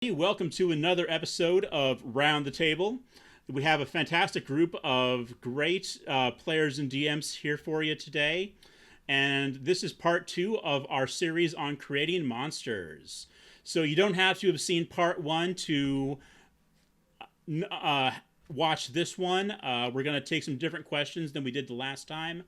Welcome to another episode of Round the Table. We have a fantastic group of great players and DMs here for you today. And this is part two of our series on creating monsters. So you don't have to have seen part one to watch this one. We're going to take some different questions than we did the last time.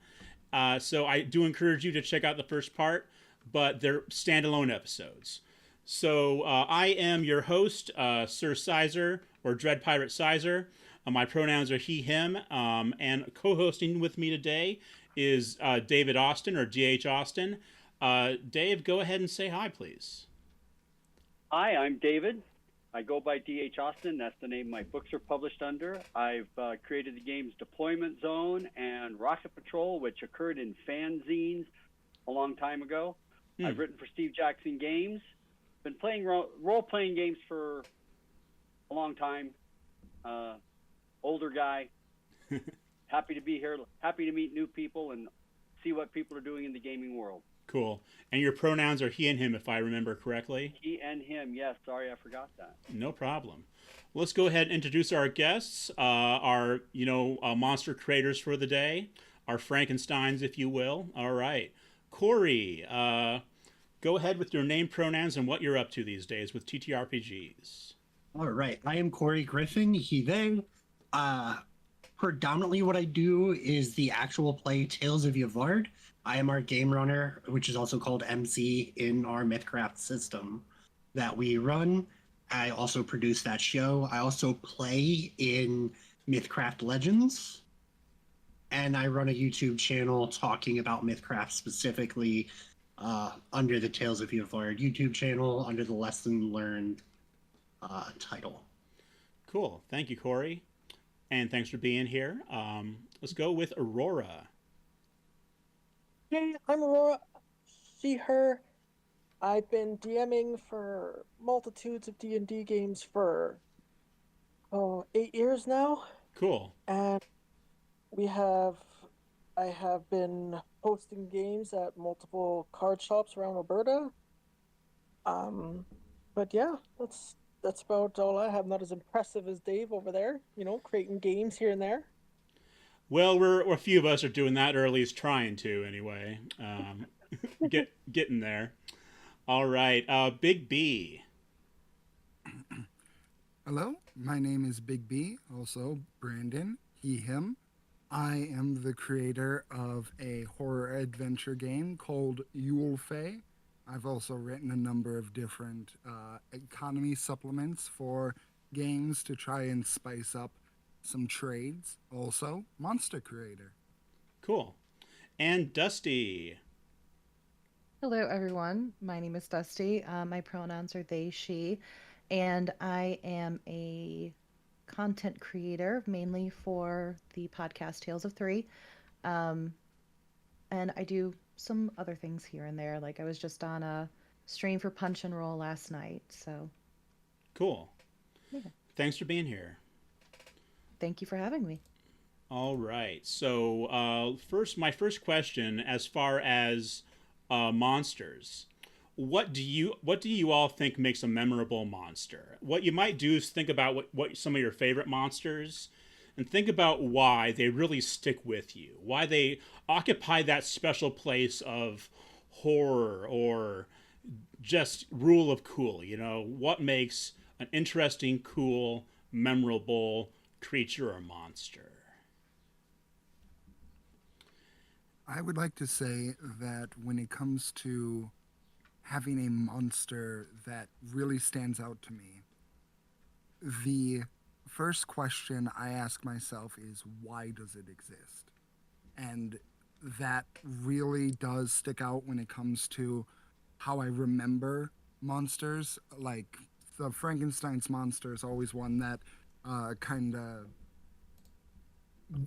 So I do encourage you to check out the first part, but they're standalone episodes. So I am your host, Sir Syzer, or Dread Pirate Syzer. My pronouns are he, him, and co-hosting with me today is David Austin, or DH Austin. Dave, go ahead and say hi, please. Hi, I'm David. I go by DH Austin. That's the name my books are published under. I've created the games Deployment Zone and Rocket Patrol, which occurred in fanzines a long time ago. I've written for Steve Jackson Games. Been playing role-playing games for a long time. Older guy. Happy to be here. Happy to meet new people and see what people are doing in the gaming world. Cool. And your pronouns are he and him, if I remember correctly. He and him. Yes. Sorry, I forgot that. No problem. Let's go ahead and introduce our guests, our monster creators for the day, our Frankensteins, if you will. All right, Koree. Go ahead with your name, pronouns, and what you're up to these days with TTRPGs. All right. I am Koree Griffin, he, they. Predominantly what I do is the actual play Tales of Yvard. I am our game runner, which is also called MC in our Mythcraft system that we run. I also produce that show. I also play in Mythcraft Legends. And I run a YouTube channel talking about Mythcraft specifically under the Tales of Yvard YouTube channel, under the Lesson Learned title. Cool. Thank you, Koree. And thanks for being here. Let's go with Aurora. Hey, I'm Aurora. She, her. I've been DMing for multitudes of D&D games for 8 years now. Cool. And I have been hosting games at multiple card shops around Alberta. But yeah, that's about all I have. Not as impressive as Dave over there, creating games here and there. Well, a few of us are doing that, or at least trying to, anyway. Getting there. All right, Big B. Hello, my name is Big B, also Brandon, he, him. I am the creator of a horror adventure game called Yl'fe. I've also written a number of different economy supplements for games to try and spice up some trades. Also, monster creator. Cool. And Dusty. Hello, everyone. My name is Dusty. My pronouns are they, she, and I am a content creator mainly for the podcast Tales of Three. And I do some other things here and there. Like I was just on a stream for Punch and Roll last night. So cool. Yeah. Thanks for being here. Thank you for having me. All right. So my first question, as far as monsters, what do you all think makes a memorable monster? What you might do is think about what some of your favorite monsters, and think about why they really stick with you, why they occupy that special place of horror or just rule of cool. What makes an interesting, cool, memorable creature or monster? I would like to say that when it comes to having a monster that really stands out to me, the first question I ask myself is, why does it exist? And that really does stick out when it comes to how I remember monsters. Like the Frankenstein's monster is always one that kind of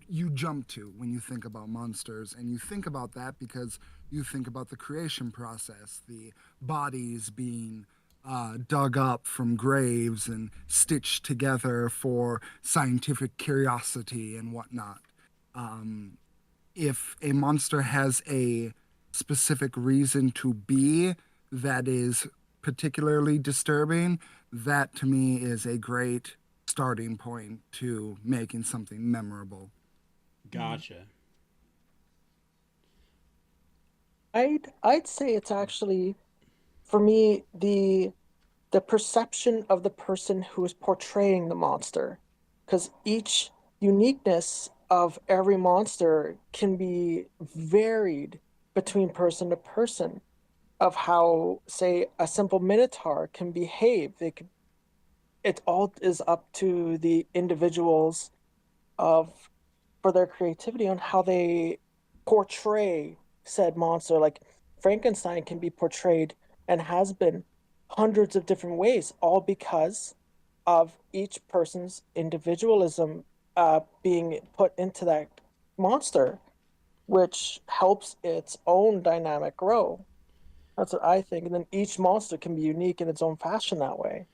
you jump to when you think about monsters, and you think about that because you think about the creation process, the bodies being dug up from graves and stitched together for scientific curiosity and whatnot. If a monster has a specific reason to be that is particularly disturbing, that to me is a great starting point to making something memorable. Gotcha. I'd say it's actually, for me, the perception of the person who is portraying the monster, because each uniqueness of every monster can be varied between person to person, of how, say, a simple minotaur can behave. It all is up to the individuals of for their creativity on how they portray said monster. Like Frankenstein can be portrayed and has been hundreds of different ways, all because of each person's individualism being put into that monster, which helps its own dynamic grow. That's what I think. And then each monster can be unique in its own fashion that way.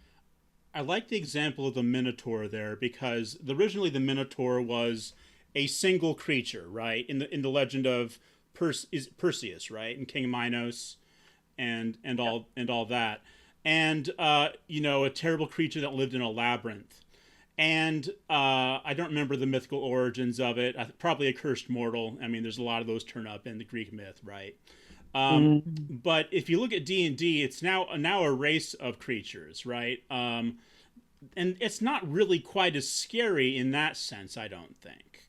I like the example of the Minotaur there because originally the Minotaur was a single creature, right? In the legend of Perseus, right? And King Minos and all that. And a terrible creature that lived in a labyrinth. And I don't remember the mythical origins of it. Probably a cursed mortal. I mean, there's a lot of those turn up in the Greek myth, right? But if you look at D&D, it's now a race of creatures, right? And it's not really quite as scary in that sense, I don't think.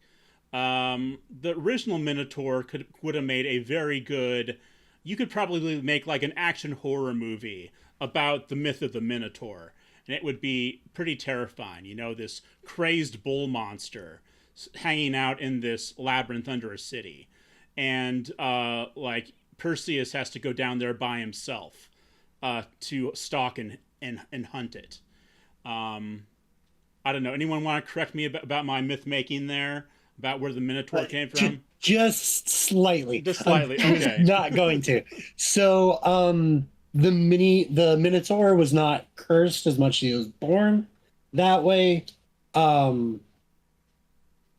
The original Minotaur would have made a very good. You could probably make like an action horror movie about the myth of the Minotaur, and it would be pretty terrifying. This crazed bull monster hanging out in this labyrinth under a city, and like Perseus has to go down there by himself to stalk and hunt it. I don't know. Anyone want to correct me about my myth making there? About where the Minotaur came from? Just slightly. Just slightly. Okay. Not going to. So, the Minotaur was not cursed as much as he was born that way. I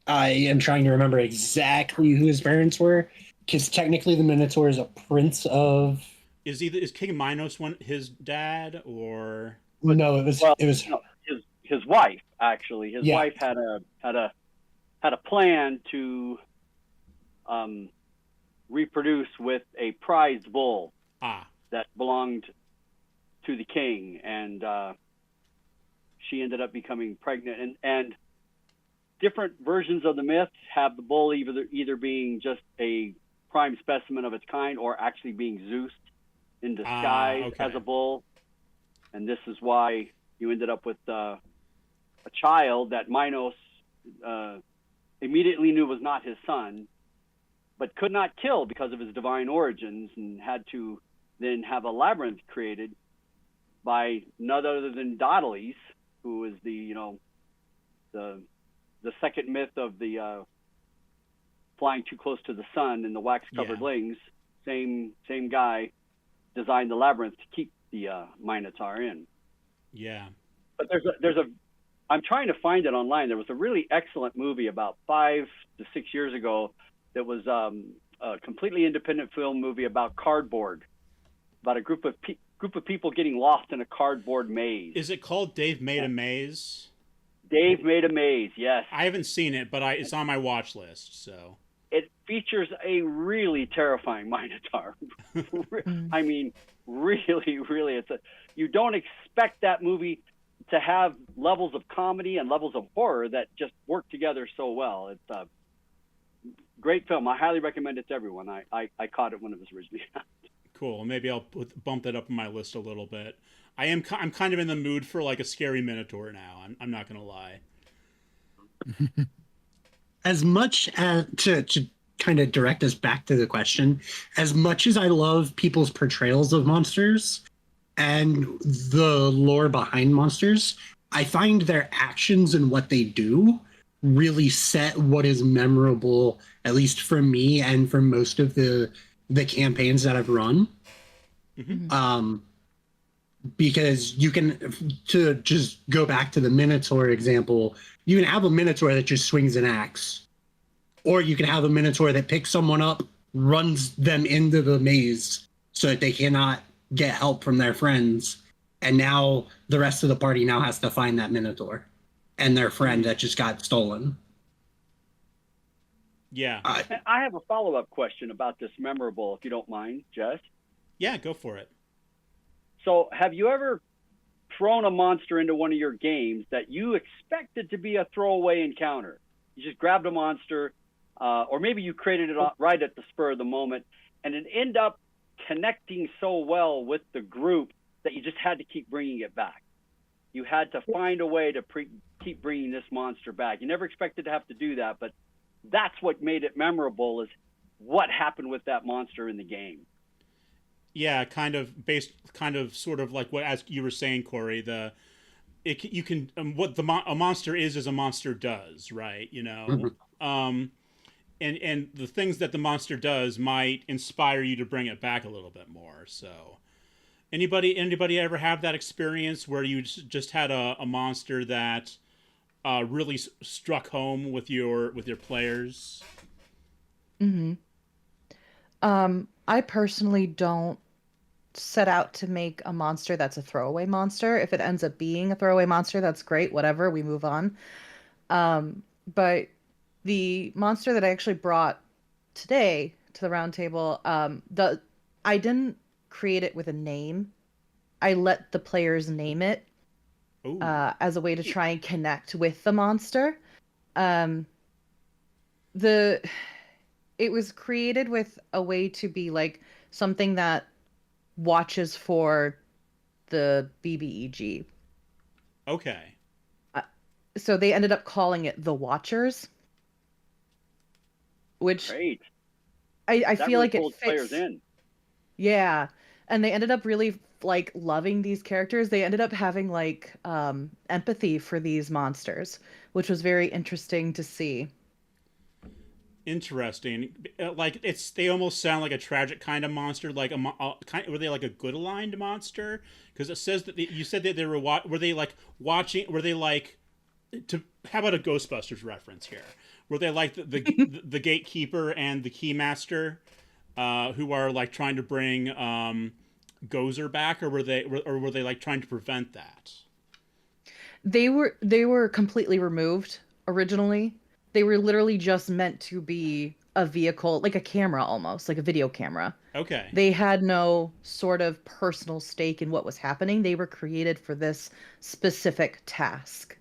am trying to remember exactly who his parents were, because technically the Minotaur is a prince of. Is King Minos his dad, or? No, it was no, his wife actually. His wife had a plan to reproduce with a prized bull that belonged to the king, and she ended up becoming pregnant. And different versions of the myth have the bull either being just a prime specimen of its kind or actually being Zeus in disguise as a bull. And this is why you ended up with a child that Minos immediately knew was not his son, but could not kill because of his divine origins, and had to then have a labyrinth created by none other than Daedalus, who is the second myth of the flying too close to the sun in the wax-covered rings. Same guy designed the labyrinth to keep the Minotaur in. Yeah. But I'm trying to find it online. There was a really excellent movie about 5 to 6 years ago that was a completely independent film movie about cardboard, about a group of people getting lost in a cardboard maze. Is it called Dave Made a Maze? Dave Made a Maze, yes. I haven't seen it, but it's on my watch list. So it features a really terrifying Minotaur. I mean, really, really, you don't expect that movie to have levels of comedy and levels of horror that just work together so well. It's a great film. I highly recommend it to everyone. I caught it when it was originally out. Cool. Maybe I'll bump that up on my list a little bit. I'm kind of in the mood for like a scary Minotaur now. I'm not gonna lie. As much as to kind of direct us back to the question, as much as I love people's portrayals of monsters and the lore behind monsters, I find their actions and what they do really set what is memorable, at least for me and for most of the campaigns that I've run. Mm-hmm. Because you can, to just go back to the Minotaur example, you can have a Minotaur that just swings an axe, or you can have a Minotaur that picks someone up, runs them into the maze so that they cannot get help from their friends, and now the rest of the party now has to find that Minotaur and their friend that just got stolen. Yeah. I have a follow-up question about this memorable, if you don't mind, Jess. Yeah, go for it. So have you ever thrown a monster into one of your games that you expected to be a throwaway encounter? You just grabbed a monster, or maybe you created it right at the spur of the moment, and it ended up connecting so well with the group that you just had to keep bringing it back. You had to find a way to keep bringing this monster back. You never expected to have to do that, but that's what made it memorable, is what happened with that monster in the game. Yeah, sort of like what, as you were saying, Koree, what a monster is a monster does, right? You know, and the things that the monster does might inspire you to bring it back a little bit more. So, anybody ever have that experience where you just had a monster that really struck home with your players? Mm-hmm. I personally don't set out to make a monster that's a throwaway monster. If it ends up being a throwaway monster, that's great. Whatever, we move on. But the monster that I actually brought today to the round table, I didn't create it with a name. I let the players name it as a way to try and connect with the monster. It was created with a way to be like something that watches for the BBEG. Okay. So they ended up calling it the Watchers, which Great. I feel really like it pulls fits. players in. Yeah, and they ended up really like loving these characters. They ended up having like empathy for these monsters, which was very interesting to see. Interesting. Like they almost sound like a tragic kind of monster, like were they like a good aligned monster? Because it says that you said that they were they like watching? Were they like how about a Ghostbusters reference here? Were they like the gatekeeper and the keymaster, who are like trying to bring Gozer back, or were they like trying to prevent that? They were completely removed originally. They were literally just meant to be a vehicle, like a camera almost, like a video camera. Okay. They had no sort of personal stake in what was happening. They were created for this specific task.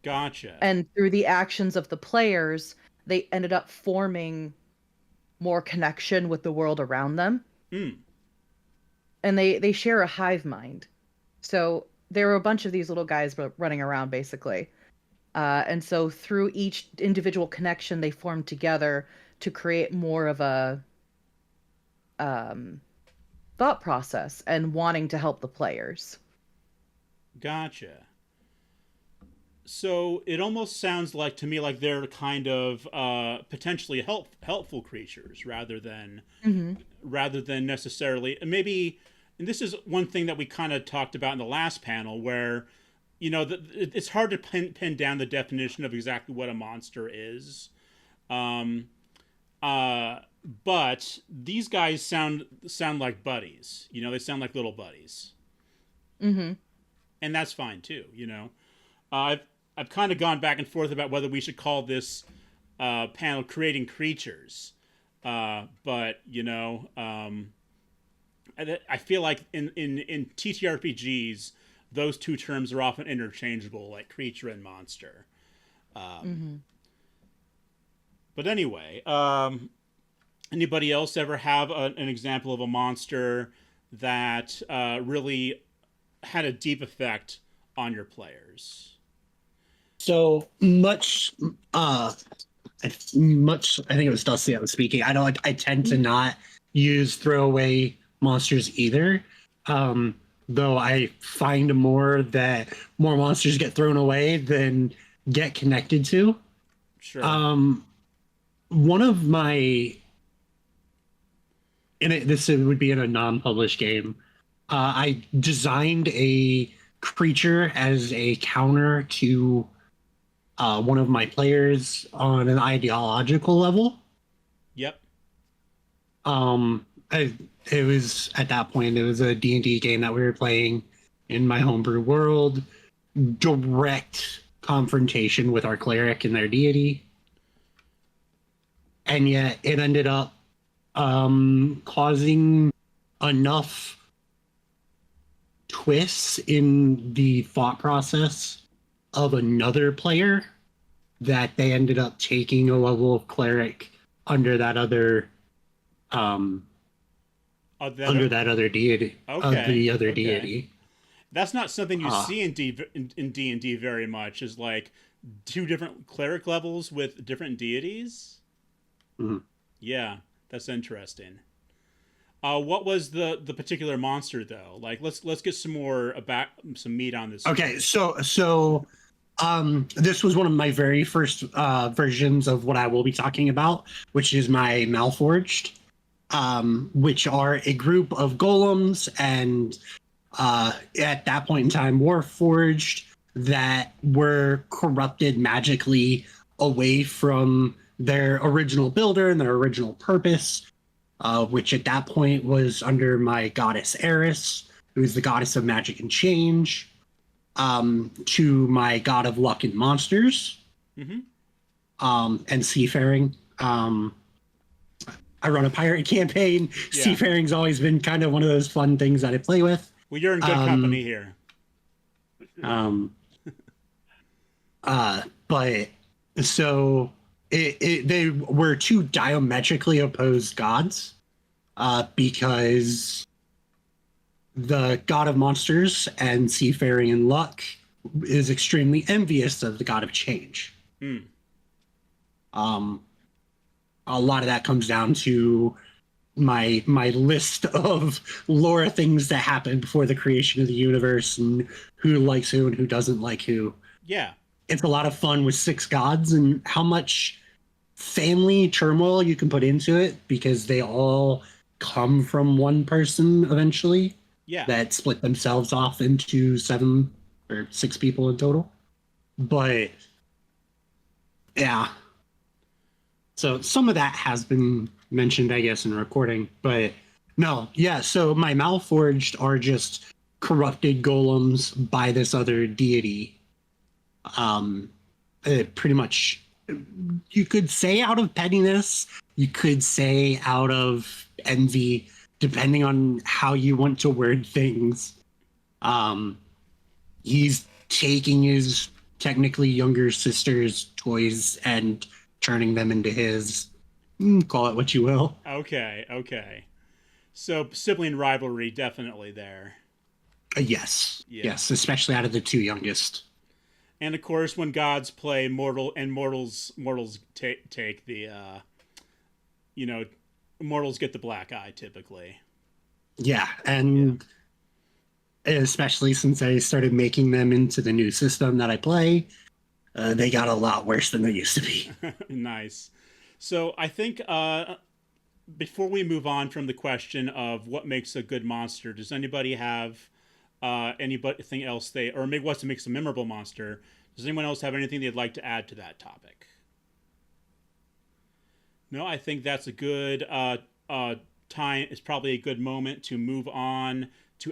Gotcha. And through the actions of the players, they ended up forming more connection with the world around them. And they share a hive mind. So there were a bunch of these little guys running around, basically. And so through each individual connection, they formed together to create more of a thought process and wanting to help the players. Gotcha. So it almost sounds like to me like they're kind of potentially helpful creatures rather than necessarily maybe. And this is one thing that we kind of talked about in the last panel, where it's hard to pin down the definition of exactly what a monster is. But these guys sound like buddies. They sound like little buddies. And that's fine too. I've kind of gone back and forth about whether we should call this panel "Creating Creatures," but I feel like in TTRPGs, those two terms are often interchangeable, like creature and monster. But anyway, anybody else ever have an example of a monster that really had a deep effect on your players? So much, I think it was Dusty that was speaking. I tend to not use throwaway monsters either. Though I find more monsters get thrown away than get connected to. Sure. One of my, this would be in a non-published game. I designed a creature as a counter to one of my players on an ideological level. Yep. And it was at that point, it was a D&D game that we were playing in my homebrew world. Direct confrontation with our cleric and their deity. And yet it ended up causing enough twists in the thought process of another player that they ended up taking a level of cleric under that other under that other deity the other deity. That's not something you see in D&D very much, is like two different cleric levels with different deities. Mm-hmm. Yeah, that's interesting. What was the particular monster though? Like, let's get some more about some meat on this. Okay, so this was one of my very first versions of what I will be talking about, which is my Malforged, which are a group of golems and at that point in time Warforged that were corrupted magically away from their original builder and their original purpose, which at that point was under my goddess Eris, who is the goddess of magic and change, to my god of luck and monsters, and seafaring. I run a pirate campaign. Yeah. Seafaring's always been kind of one of those fun things that I play with. Well, you're in good company here. But so they were two diametrically opposed gods, because the god of monsters and seafaring and luck is extremely envious of the god of change. A lot of that comes down to my list of lore things that happened before the creation of the universe and who likes who and who doesn't like who. Yeah. It's a lot of fun with six gods and how much family turmoil you can put into it, because they all come from one person eventually. Yeah. That split themselves off into 7 or 6 people in total. But yeah. So some of that has been mentioned, I guess, in recording, but no, yeah. So my Malforged are just corrupted golems by this other deity. Pretty much, you could say out of pettiness, you could say out of envy, depending on how you want to word things. He's taking his technically younger sister's toys and turning them into his. Call it what you will. Okay. So sibling rivalry definitely there. Yes. Yeah. Yes, especially out of the two youngest. And of course, when gods play, mortals take the, mortals get the black eye typically. Yeah, and especially since I started making them into the new system that I play, they got a lot worse than they used to be. Nice. So I think before we move on from the question of what makes a good monster, does anybody have anything else or maybe what makes a memorable monster? Does anyone else have anything they'd like to add to that topic? No, I think that's a good time. It's probably a good moment to move on to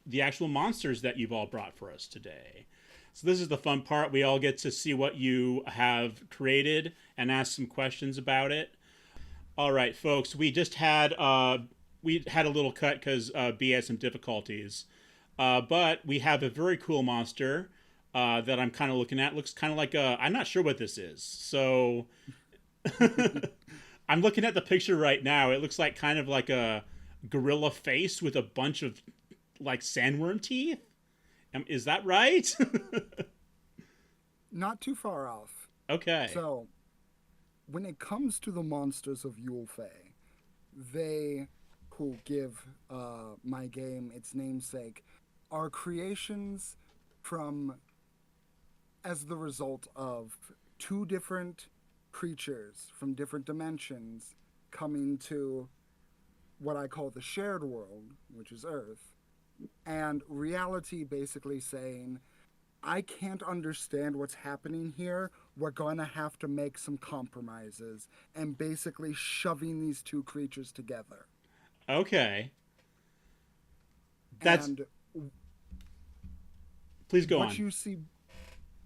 the actual monsters that you've all brought for us today. So this is the fun part. We all get to see what you have created and ask some questions about it. All right, folks, we just had a little cut because B had some difficulties, but we have a very cool monster that I'm kind of looking at. Looks kind of like I'm not sure what this is. So I'm looking at the picture right now. It looks like kind of like a gorilla face with a bunch of like sandworm teeth. Is that right? Not too far off. Okay. So, when it comes to the monsters of Yl'fe, they who give my game its namesake are creations as the result of two different creatures from different dimensions coming to what I call the shared world, which is Earth, and reality basically saying, I can't understand what's happening here. We're going to have to make some compromises, and basically shoving these two creatures together. Okay. That's And please go what on. you see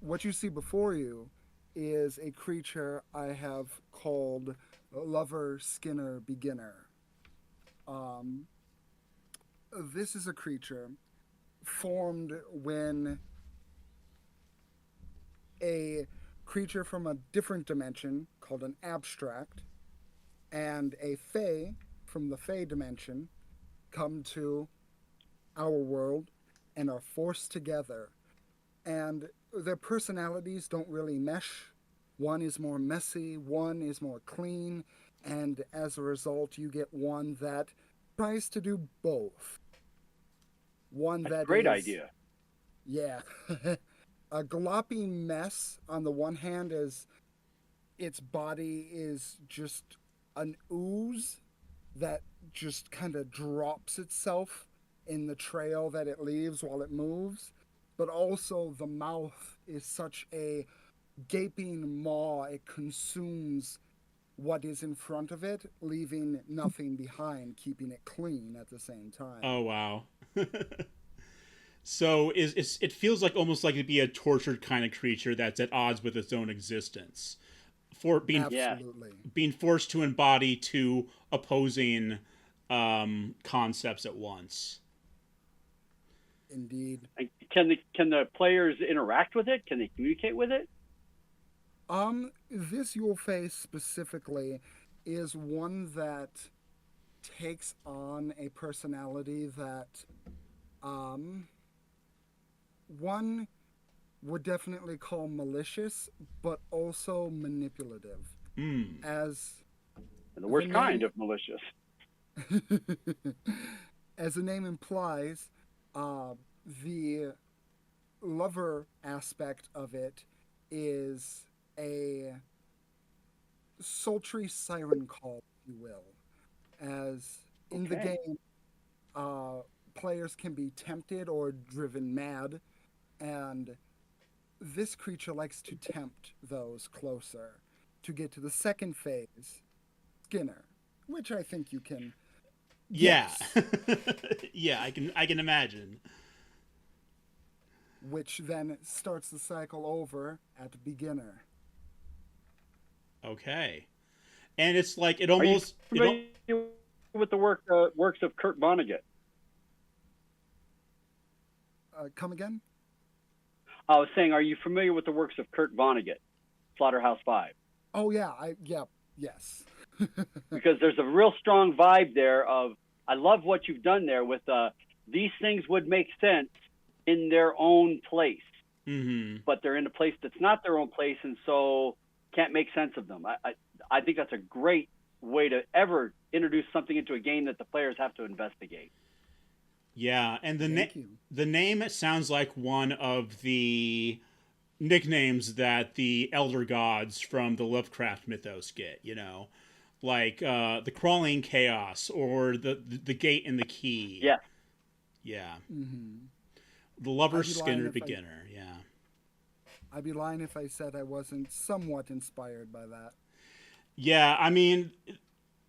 what you see before you is a creature I have called Lover Skinner Beginner. Um, this is a creature formed when a creature from a different dimension called an abstract and a fae from the fae dimension come to our world and are forced together. And their personalities don't really mesh. One is more messy, one is more clean, and as a result, you get one that tries to do both. One That's a that great is, idea. yeah, a gloppy mess on the one hand, as its body is just an ooze that just kind of drops itself in the trail that it leaves while it moves. But also, the mouth is such a gaping maw, it consumes what is in front of it, leaving nothing behind, keeping it clean at the same time. Oh wow. So is it feels like almost like it'd be a tortured kind of creature that's at odds with its own existence, for Yeah. Absolutely. being forced to embody two opposing concepts at once. Indeed. And can the players interact with it? Can they communicate with it? This Yl'fe specifically is one that takes on a personality that, um, one would definitely call malicious, but also manipulative. Mm. As And the the worst kind name of malicious. as the name implies, uh, the lover aspect of it is a sultry siren call, if you will. As in the Okay. game, uh, players can be tempted or driven mad, and this creature likes to tempt those closer to get to the second phase, Skinner, which I think you can Yeah. guess, Yeah, I can imagine. which then starts the cycle over at beginner. Okay. And it's like it Are you almost familiar with the works of Kurt Vonnegut? Come again? I was saying, are you familiar with the works of Kurt Vonnegut, Slaughterhouse Five? Oh yeah, yes. Because there's a real strong vibe there of, I love what you've done there with these things would make sense in their own place, mm-hmm. but they're in a place that's not their own place, and so can't make sense of them. I think that's a great way to ever introduce something into a game that the players have to investigate. Yeah, and Thank you. the name sounds like one of the nicknames that the elder gods from the Lovecraft mythos get, like the crawling chaos or the gate and the key. Yeah. Yeah. Hmm. The lover I'd be lying Skinner if I beginner. Yeah. I'd be lying if I said I wasn't somewhat inspired by that. Yeah, I mean,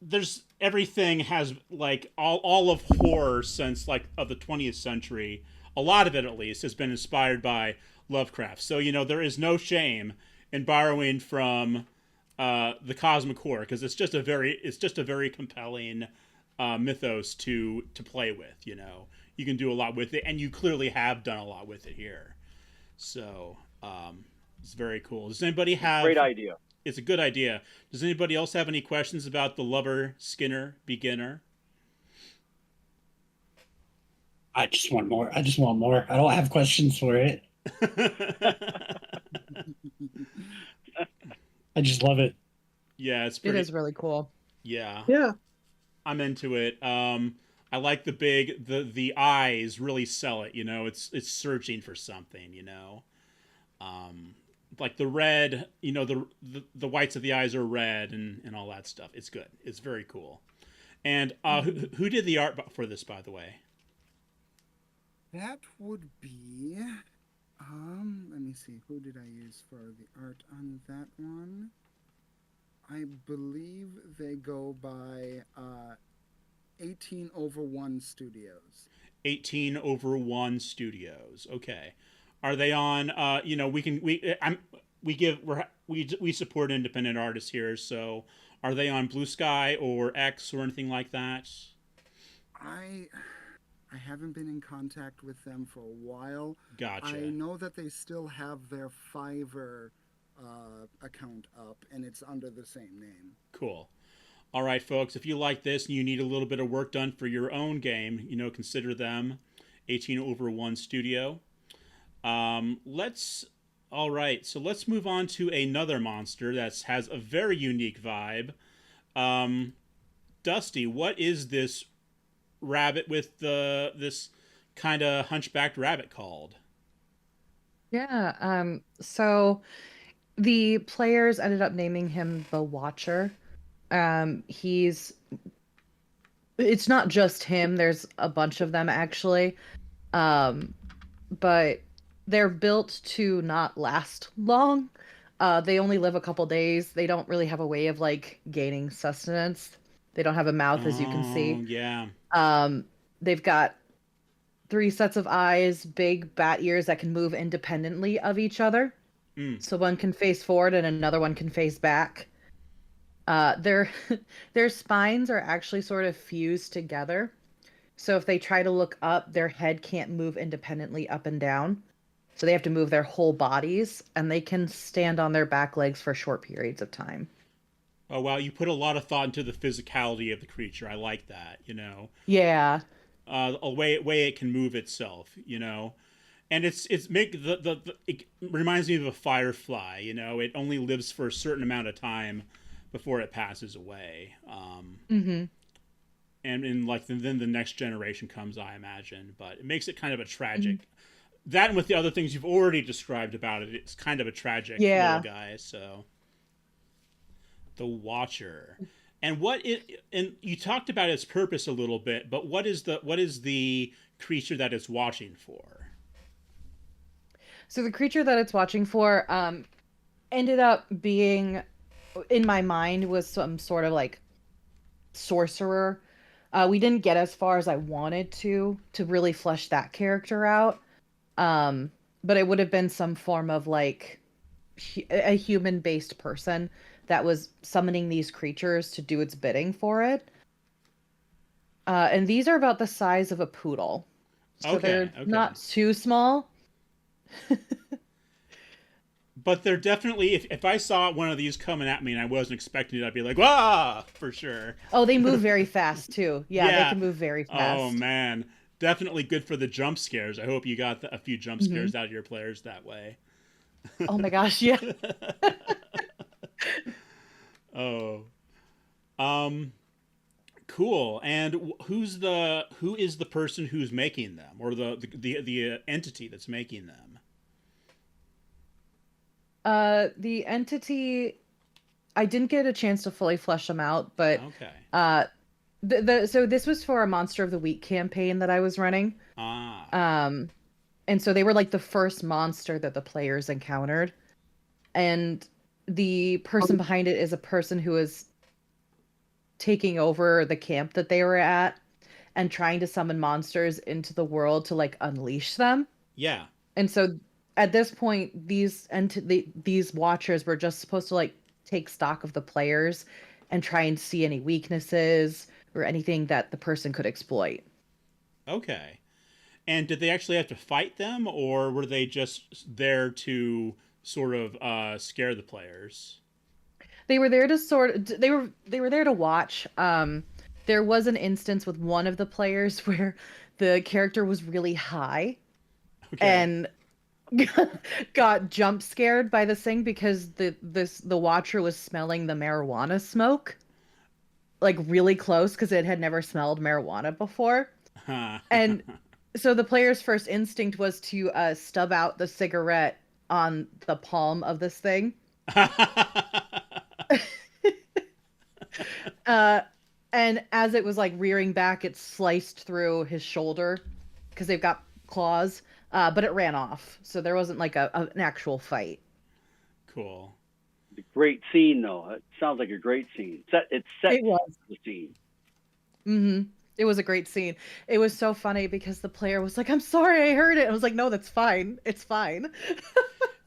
there's everything has like all of horror since like of the 20th century. A lot of it, at least, has been inspired by Lovecraft. So there is no shame in borrowing from the Cosmic Horror because it's just a very compelling mythos to play with. You can do a lot with it, and you clearly have done a lot with it here. So it's very cool. Does anybody have? Great idea. It's a good idea. Does anybody else have any questions about the Lover Skinner beginner? I just want more. I just want more. I don't have questions for it. I just love it. Yeah, it's It pretty. is really cool. Yeah, Yeah. I'm into it. I like the eyes really sell it. It's searching for something. Like the red. The whites of the eyes are red and all that stuff. It's good. It's very cool. And who did the art for this, by the way? That would be let me see, who did I use for the art on that one? I believe they go by 18 over 1 studios. 18 over 1 studios. Okay. Are they on you know, we support independent artists here, so are they on Blue Sky or X or anything like that? I I haven't been in contact with them for a while. I Gotcha. know that they still have their Fiverr account up, and it's under the same name. Cool. All right, folks, if you like this and you need a little bit of work done for your own game, you know, consider them 18 over 1 studio. Let's all right, so let's move on to another monster that has a very unique vibe. Um, Dusty, what is this rabbit with this kind of hunchbacked rabbit called? Yeah, so the players ended up naming him the Watcher. He's it's not just him, there's a bunch of them actually. Um, but they're built to not last long. They only live a couple days. They don't really have a way of like gaining sustenance. They don't have a mouth, as you can Oh, see. yeah. Um, they've got three sets of eyes, big bat ears that can move independently of each other. Mm. So one can face forward and another one can face back. Their their spines are actually sort of fused together. So if they try to look up, their head can't move independently up and down. So they have to move their whole bodies, and they can stand on their back legs for short periods of time. Oh, wow, you put a lot of thought into the physicality of the creature. I like that, you know. Yeah. A way it can move itself, you know. And it's make the it reminds me of a firefly, you know. It only lives for a certain amount of time before it passes away. Mm-hmm. And in like then the next generation comes, I imagine. But it makes it kind of a tragic. That and with the other things you've already described about it, it's kind of a tragic little Yeah. guy. So the Watcher, and what it and you talked about its purpose a little bit, but what is the creature that it's watching for? So the creature that it's watching for ended up being, in my mind, was some sort of like sorcerer. We didn't get as far as I wanted to really flesh that character out. Um, but it would have been some form of like a human based person that was summoning these creatures to do its bidding for it. And these are about the size of a poodle. So Okay, they're okay. not too small. But they're definitely if I saw one of these coming at me and I wasn't expecting it, I'd be like, "Ah!" for sure. Oh, they move very fast too. Yeah, they Yeah. can move very Oh fast. man, definitely good for the jump scares. I hope you got a few jump Hmm. scares out of your players that way. Oh my gosh, yeah. Oh, um, cool. And who is the person who's making them, or the entity that's making them? The entity, I didn't get a chance to fully flesh them out, but Okay. uh, so this was for a Monster of the Week campaign that I was running. Ah. Um, and so they were like the first monster that the players encountered. And the person behind it is a person who is taking over the camp that they were at and trying to summon monsters into the world to like unleash them. Yeah. And so at this point, these watchers were just supposed to like take stock of the players and try and see any weaknesses or anything that the person could exploit. Okay. And did they actually have to fight them, or were they just there to sort of scare the players? They were there to they were there to watch. There was an instance with one of the players where the character was really high Okay. and got jump scared by this thing because the watcher was smelling the marijuana smoke like really close because it had never smelled marijuana before. And so the player's first instinct was to stub out the cigarette on the palm of this thing. Uh, and as it was like rearing back, it sliced through his shoulder because they've got claws, but it ran off. So there wasn't like an actual fight. Cool. Great scene, though. It sounds like a great scene. It's set It was. the scene. Mm-hmm. It was a great scene. It was so funny because the player was like, "I'm sorry, I heard it." I was like, "No, that's fine. It's fine."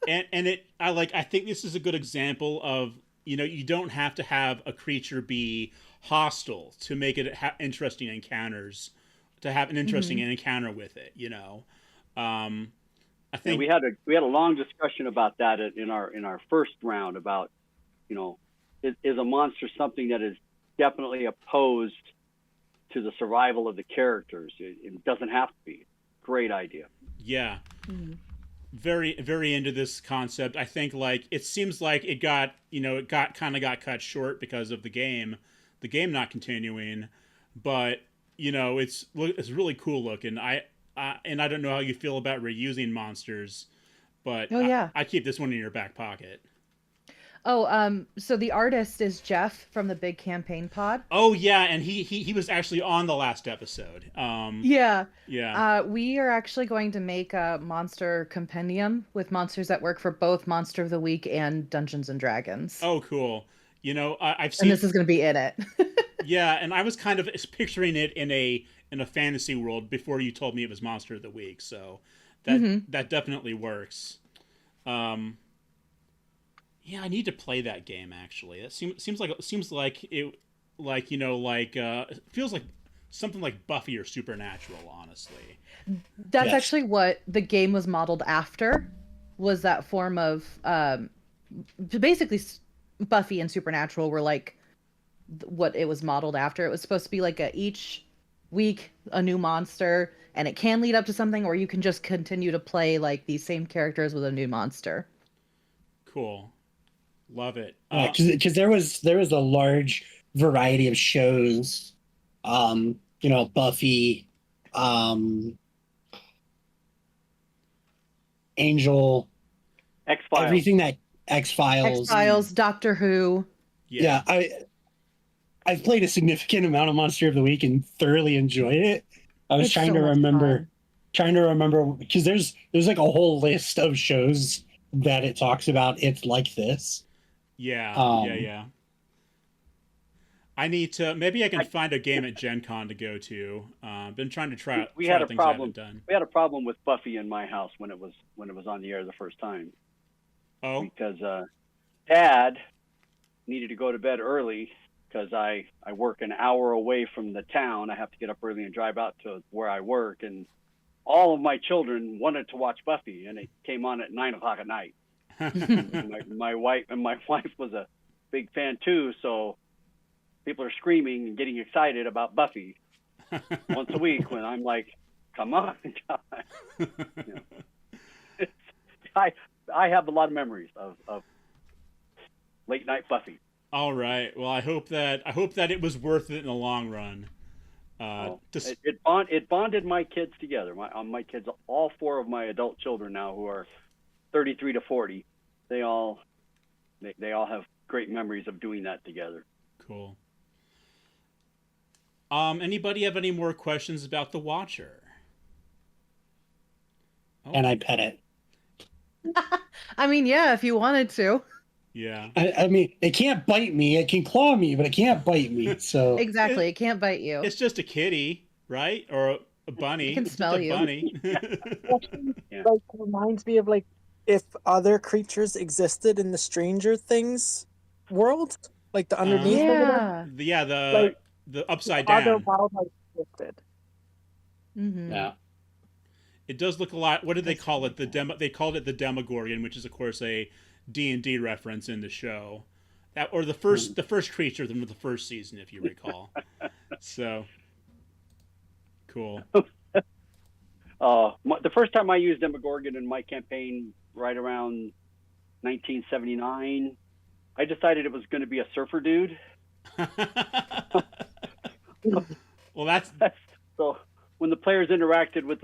And I think this is a good example of, you don't have to have a creature be hostile to make it interesting encounters, to have an interesting Hmm. encounter with it. I And think we had a long discussion about that in our first round about, you know, is a monster something that is definitely opposed to the survival of the characters? It doesn't have to be. Great idea. yeah, Hmm. very very into this concept. I think like it seems like it got kind of got cut short because of the game not continuing, but it's really cool looking. And I don't know how you feel about reusing monsters, but Oh yeah. I keep this one in your back pocket. Oh, so the artist is Jeff from the Big Campaign Pod. Oh yeah, and he was actually on the last episode. Yeah. Yeah. We are actually going to make a monster compendium with monsters that work for both Monster of the Week and Dungeons and Dragons. Oh cool. I've And seen. this is going to be in it. Yeah, and I was kind of picturing it in a fantasy world before you told me it was Monster of the Week, so that Hmm. that definitely works. Um, yeah, I need to play that game actually. It seems like it it feels like something like Buffy or Supernatural, honestly. That's Yes. actually what the game was modeled after, was that form of basically Buffy and Supernatural were like what it was modeled after. It was supposed to be like each week a new monster, and it can lead up to something, or you can just continue to play like these same characters with a new monster. Cool. Love it. Yeah, because there was a large variety of shows, Buffy, um, Angel, X Files. everything that X X Files. Files, Doctor Who. Yeah. Yeah, I've played a significant amount of Monster of the Week and thoroughly enjoyed it. I was It's so much fun. trying to remember because there's like a whole list of shows that it talks about. It's like this. Yeah. Yeah. Um, Yeah. I need to maybe I can find a game at Gen Con to go to. Been trying to We try had a things I problem. haven't done. We had a problem with Buffy in my house when it was on the air the first time, Oh. because Dad needed to go to bed early because I work an hour away from the town. I have to get up early and drive out to where I work, and all of my children wanted to watch Buffy, and it came on at 9 o'clock at night. My wife was a big fan too, so people are screaming and getting excited about Buffy once a week when I'm like, come on, guys. You know, I have a lot of memories of late night Buffy. All right. Well, I hope that it was worth it in the long run. Just It bonded my kids together. My kids, all four of my adult children now, who are 33 to 40, they all have great memories of doing that together. cool. Anybody have any more questions about the Watcher? Oh, and I pet it. I mean, yeah, if you wanted to. yeah. I mean, it can't bite me. It can claw me, but it can't bite me. So Exactly. It can't bite you. It's just a kitty, right? Or a bunny. It can It's smell just a you. bunny. Actually, Yeah. like reminds me of like if other creatures existed in the Stranger Things world, like the underneath or whatever, Yeah. The upside other down. wildlife existed. Hmm. yeah, It does look a lot. What did they call it? They called it the Demogorgon, which is of course a D&D reference in the show. That or the first creature from the first season, if you recall. So cool. The first time I used Demogorgon in my campaign, right around 1979, I decided it was going to be a surfer dude. Well, that's So when the players interacted with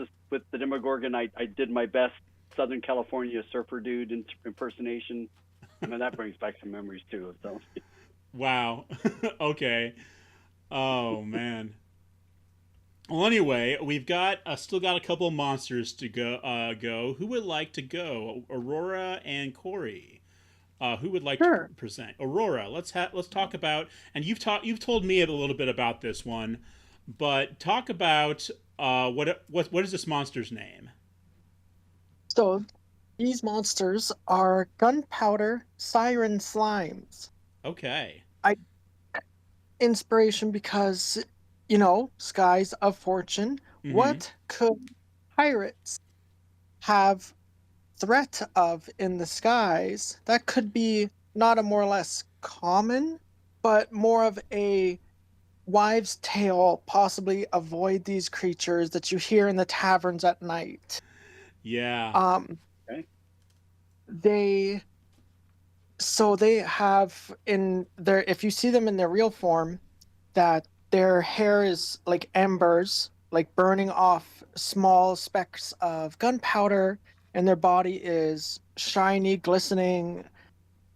the Demogorgon, I did my best Southern California surfer dude impersonation. I mean, that brings back some memories too. So wow. Okay. Oh man. Well, anyway, we've got still got a couple of monsters to go. Who would like to go? Aurora and Koree. Who would like Sure. to present? Aurora, let's talk about. And you've told me a little bit about this one. But talk about what is this monster's name? So these monsters are gunpowder siren slimes. Okay. I inspiration because skies of fortune. Mm-hmm. What could pirates have threat of in the skies that could be not a more or less common, but more of a wives' tale, possibly avoid these creatures that you hear in the taverns at night. Yeah. Um, Okay. they so they have in their if you see them in their real form, that their hair is like embers, like burning off small specks of gunpowder, and their body is shiny, glistening,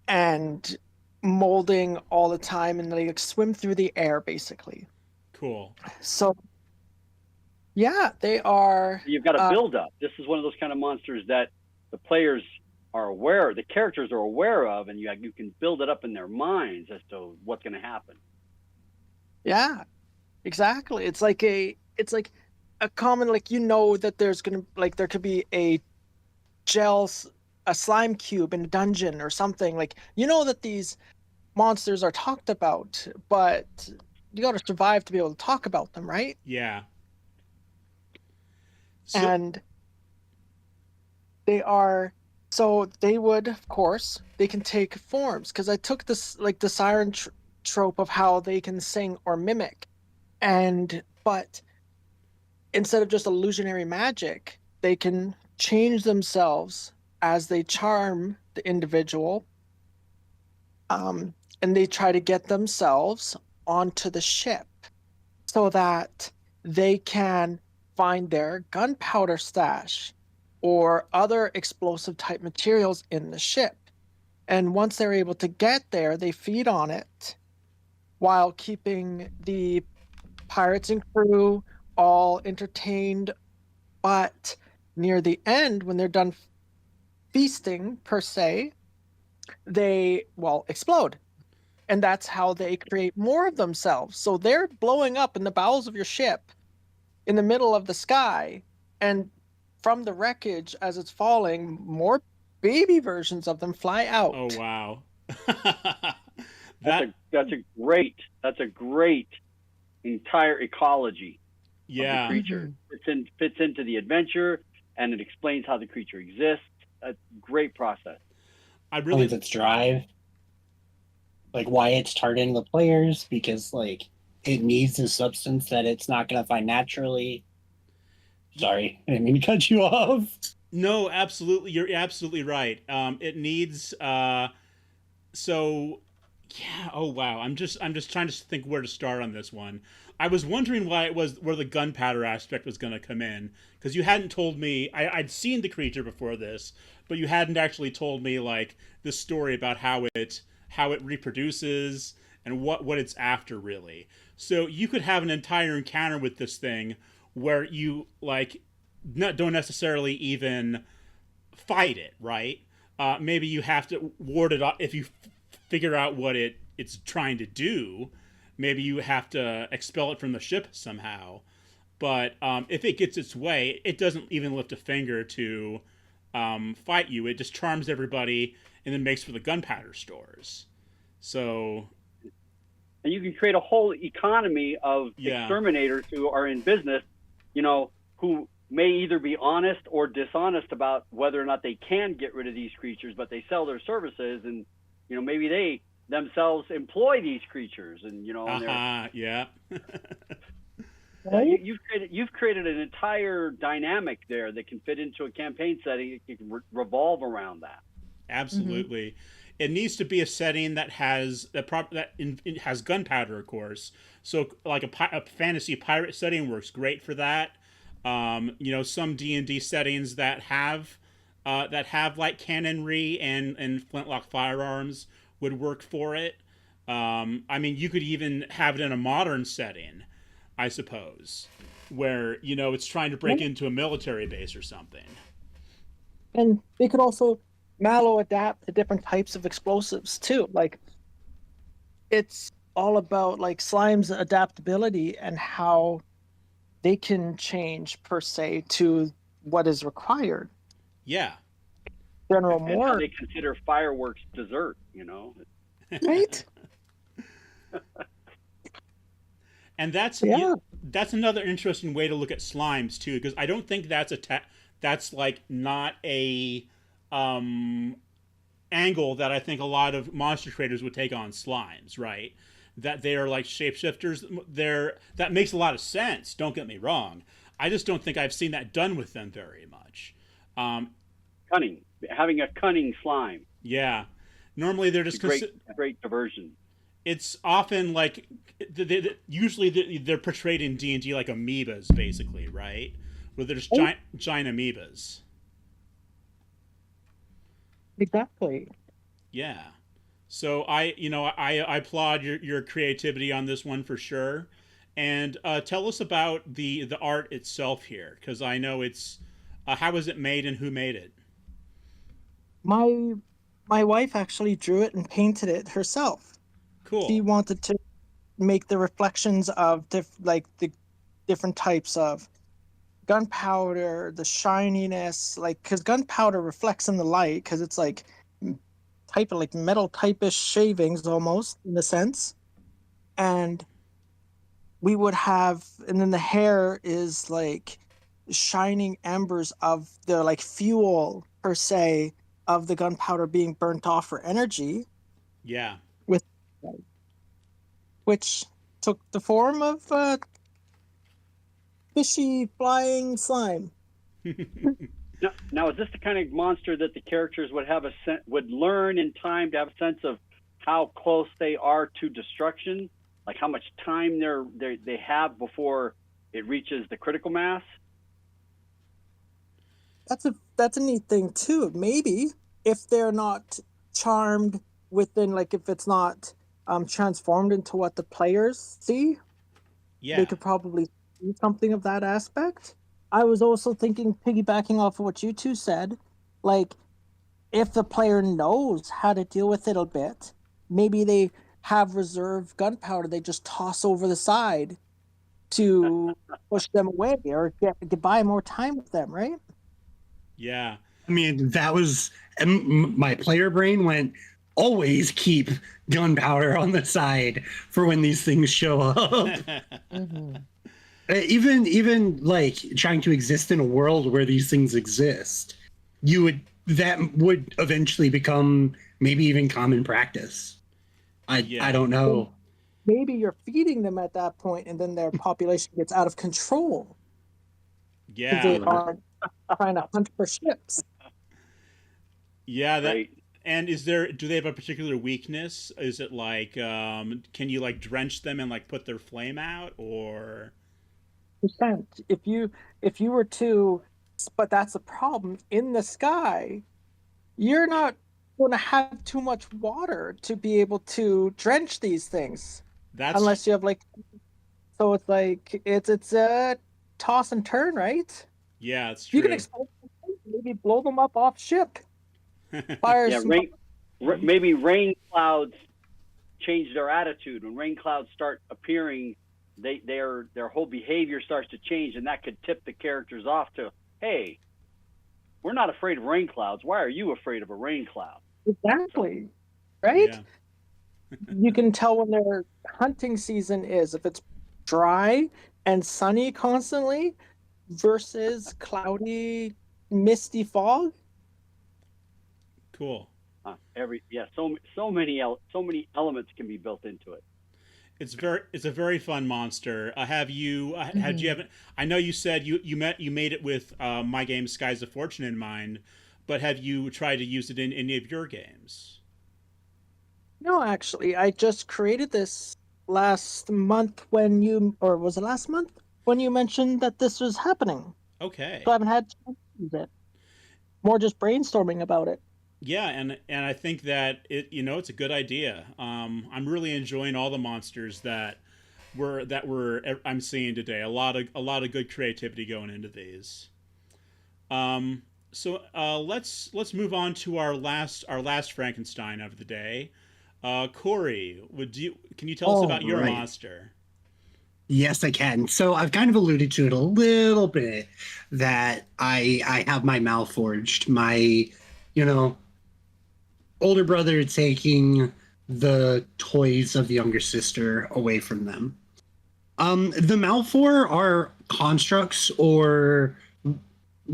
and molding all the time, and they like swim through the air basically. Cool. So yeah, they are. You've got a build up. This is one of those kind of monsters that the players are aware, the characters are aware of, and you can build it up in their minds as to what's going to happen. Yeah, exactly. It's like a common, like, that there's gonna, like, there could be a a slime cube in a dungeon or something. Like, that these monsters are talked about, but you got to survive to be able to talk about them, right? Yeah. So And they are, so they would, of course, they can take forms, because I took this, like, the siren trope of how they can sing or mimic, but instead of just illusionary magic, they can change themselves as they charm the individual, and they try to get themselves onto the ship so that they can find their gunpowder stash or other explosive type materials in the ship. And once they're able to get there, they feed on it while keeping the pirates and crew all entertained. But near the end, when they're done feasting, per se, they, well, explode. And that's how they create more of themselves. So they're blowing up in the bowels of your ship in the middle of the sky. And from the wreckage, as it's falling, more baby versions of them fly oh out. wow. That's a great entire ecology of the Yeah. creature. Fits into the adventure, and it explains how the creature exists. A great process. I really its drive, like why it's targeting the players, because like it needs a substance that it's not going to find naturally. Sorry, I didn't mean to cut you off. No, absolutely. You're absolutely right. It needs so yeah, oh wow. I'm just trying to think where to start on this one. I was wondering why it was where the gunpowder aspect was going to come in, because you hadn't told me. I'd seen the creature before this, but you hadn't actually told me like the story about how it reproduces and what it's after really. So you could have an entire encounter with this thing where you like don't necessarily even fight it, right? Maybe you have to ward it off if you figure out what it's trying to do. Maybe you have to expel it from the ship somehow. But if it gets its way, it doesn't even lift a finger to fight you. It just charms everybody and then makes for the gunpowder stores. So, and you can create a whole economy of exterminators who are in business, who may either be honest or dishonest about whether or not they can get rid of these creatures, but they sell their services, and maybe they themselves employ these creatures, and yeah. You've created an entire dynamic there that can fit into a campaign setting. It can revolve around that. Absolutely. It needs to be a setting that has it has gunpowder, of course. So like a fantasy pirate setting works great for that. Some D&D settings that have like cannonry and flintlock firearms would work for it. You could even have it in a modern setting, I suppose, where it's trying to break into a military base or something. And they could also mallow adapt to different types of explosives too. Like, it's all about like slime's adaptability and how they can change per se to what is required. Yeah. General And how Moore, they consider fireworks dessert, you know. right? And Yeah. that's another interesting way to look at slimes too, because I don't think that's like not a um, angle that I think a lot of monster creators would take on slimes, right? That they are like shapeshifters. That makes a lot of sense. Don't get me wrong. I just don't think I've seen that done with them very much. Um, Cunning, having a cunning slime. yeah, normally they're just Great diversion. it's often like usually they're portrayed in D&D like amoebas, basically, right? Where they're just giant amoebas. Exactly. Yeah. So I applaud your creativity on this one for sure. And tell us about the art itself here, because I know it's how was it made and who made it? My my wife actually drew it and painted it herself. She Cool. wanted to make the reflections of like the different types of gunpowder, the shininess, like because gunpowder reflects in the light because it's like type of like metal typish shavings almost in a sense. And we would have, and then the hair is like shining embers of the like fuel per se of the gunpowder being burnt off for energy Yeah. with which took the form of fishy flying slime. Now, is this the kind of monster that the characters would have would learn in time to have a sense of how close they are to destruction, like how much time they have before it reaches the critical mass? That's a neat thing too. Maybe if they're not charmed within, like if it's not transformed into what the players see, they Yeah. could probably see something of that aspect. I was also thinking, piggybacking off of what you two said, like if the player knows how to deal with it a bit, maybe they have reserve gunpowder they just toss over the side to push them away or get buy more time with them, right? Yeah. I mean, that was my player brain went always keep gunpowder on the side for when these things show up. Mm-hmm. Even like trying to exist in a world where these things exist, that would eventually become maybe even common practice. I Yeah. don't know. Maybe you're feeding them at that point and then their population gets out of control because Yeah. they are trying to hunt for ships. Yeah, that Right. and do they have a particular weakness? Is it like can you like drench them and like put their flame out or Percent. If you were to, but that's a problem in the sky, you're not going to have too much water to be able to drench these things that's unless you have like, so it's like it's a toss and turn, right? yeah, it's You can true. explode them, maybe blow them up off ship, fire Yeah, some. maybe rain clouds change their attitude. When rain clouds start appearing, their whole behavior starts to change, and that could tip the characters off to, hey, we're not afraid of rain clouds. Why are you afraid of a rain cloud? Exactly, right? Yeah. You can tell when their hunting season is if it's dry and sunny constantly versus cloudy, misty fog. Cool. So many elements can be built into it. It's a very fun monster. Have you had you Mm-hmm. haven't I know you said you made it with my game Skies of Fortune in mind, but have you tried to use it in any of your games? No, actually, I just created this last month when or was it last month when you mentioned that this was happening? So I Okay. haven't had time to use it. More just brainstorming about it. Yeah, and I think that it's a good idea. I'm really enjoying all the monsters that I'm seeing today. A lot of good creativity going into these. So let's move on to our last Frankenstein of the day. Koree, can you tell us All about your right. monster? Yes, I can. So I've kind of alluded to it a little bit that I have my Malforged, my, you know, older brother taking the toys of the younger sister away from them. The Malfor are constructs or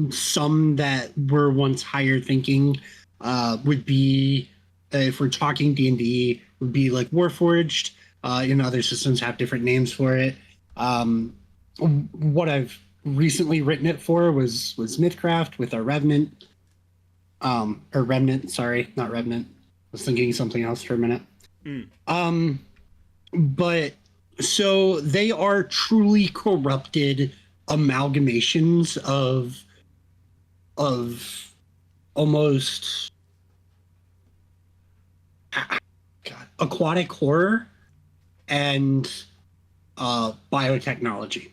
some that were once higher thinking. Would be if we're talking D&D, would be like Warforged. Other systems have different names for it. Um, what I've recently written it for was Mythcraft with our Revenant. Or Remnant, sorry, not Revenant. I was thinking something else for a minute. Mm. But so they are truly corrupted amalgamations of almost God, aquatic horror and biotechnology.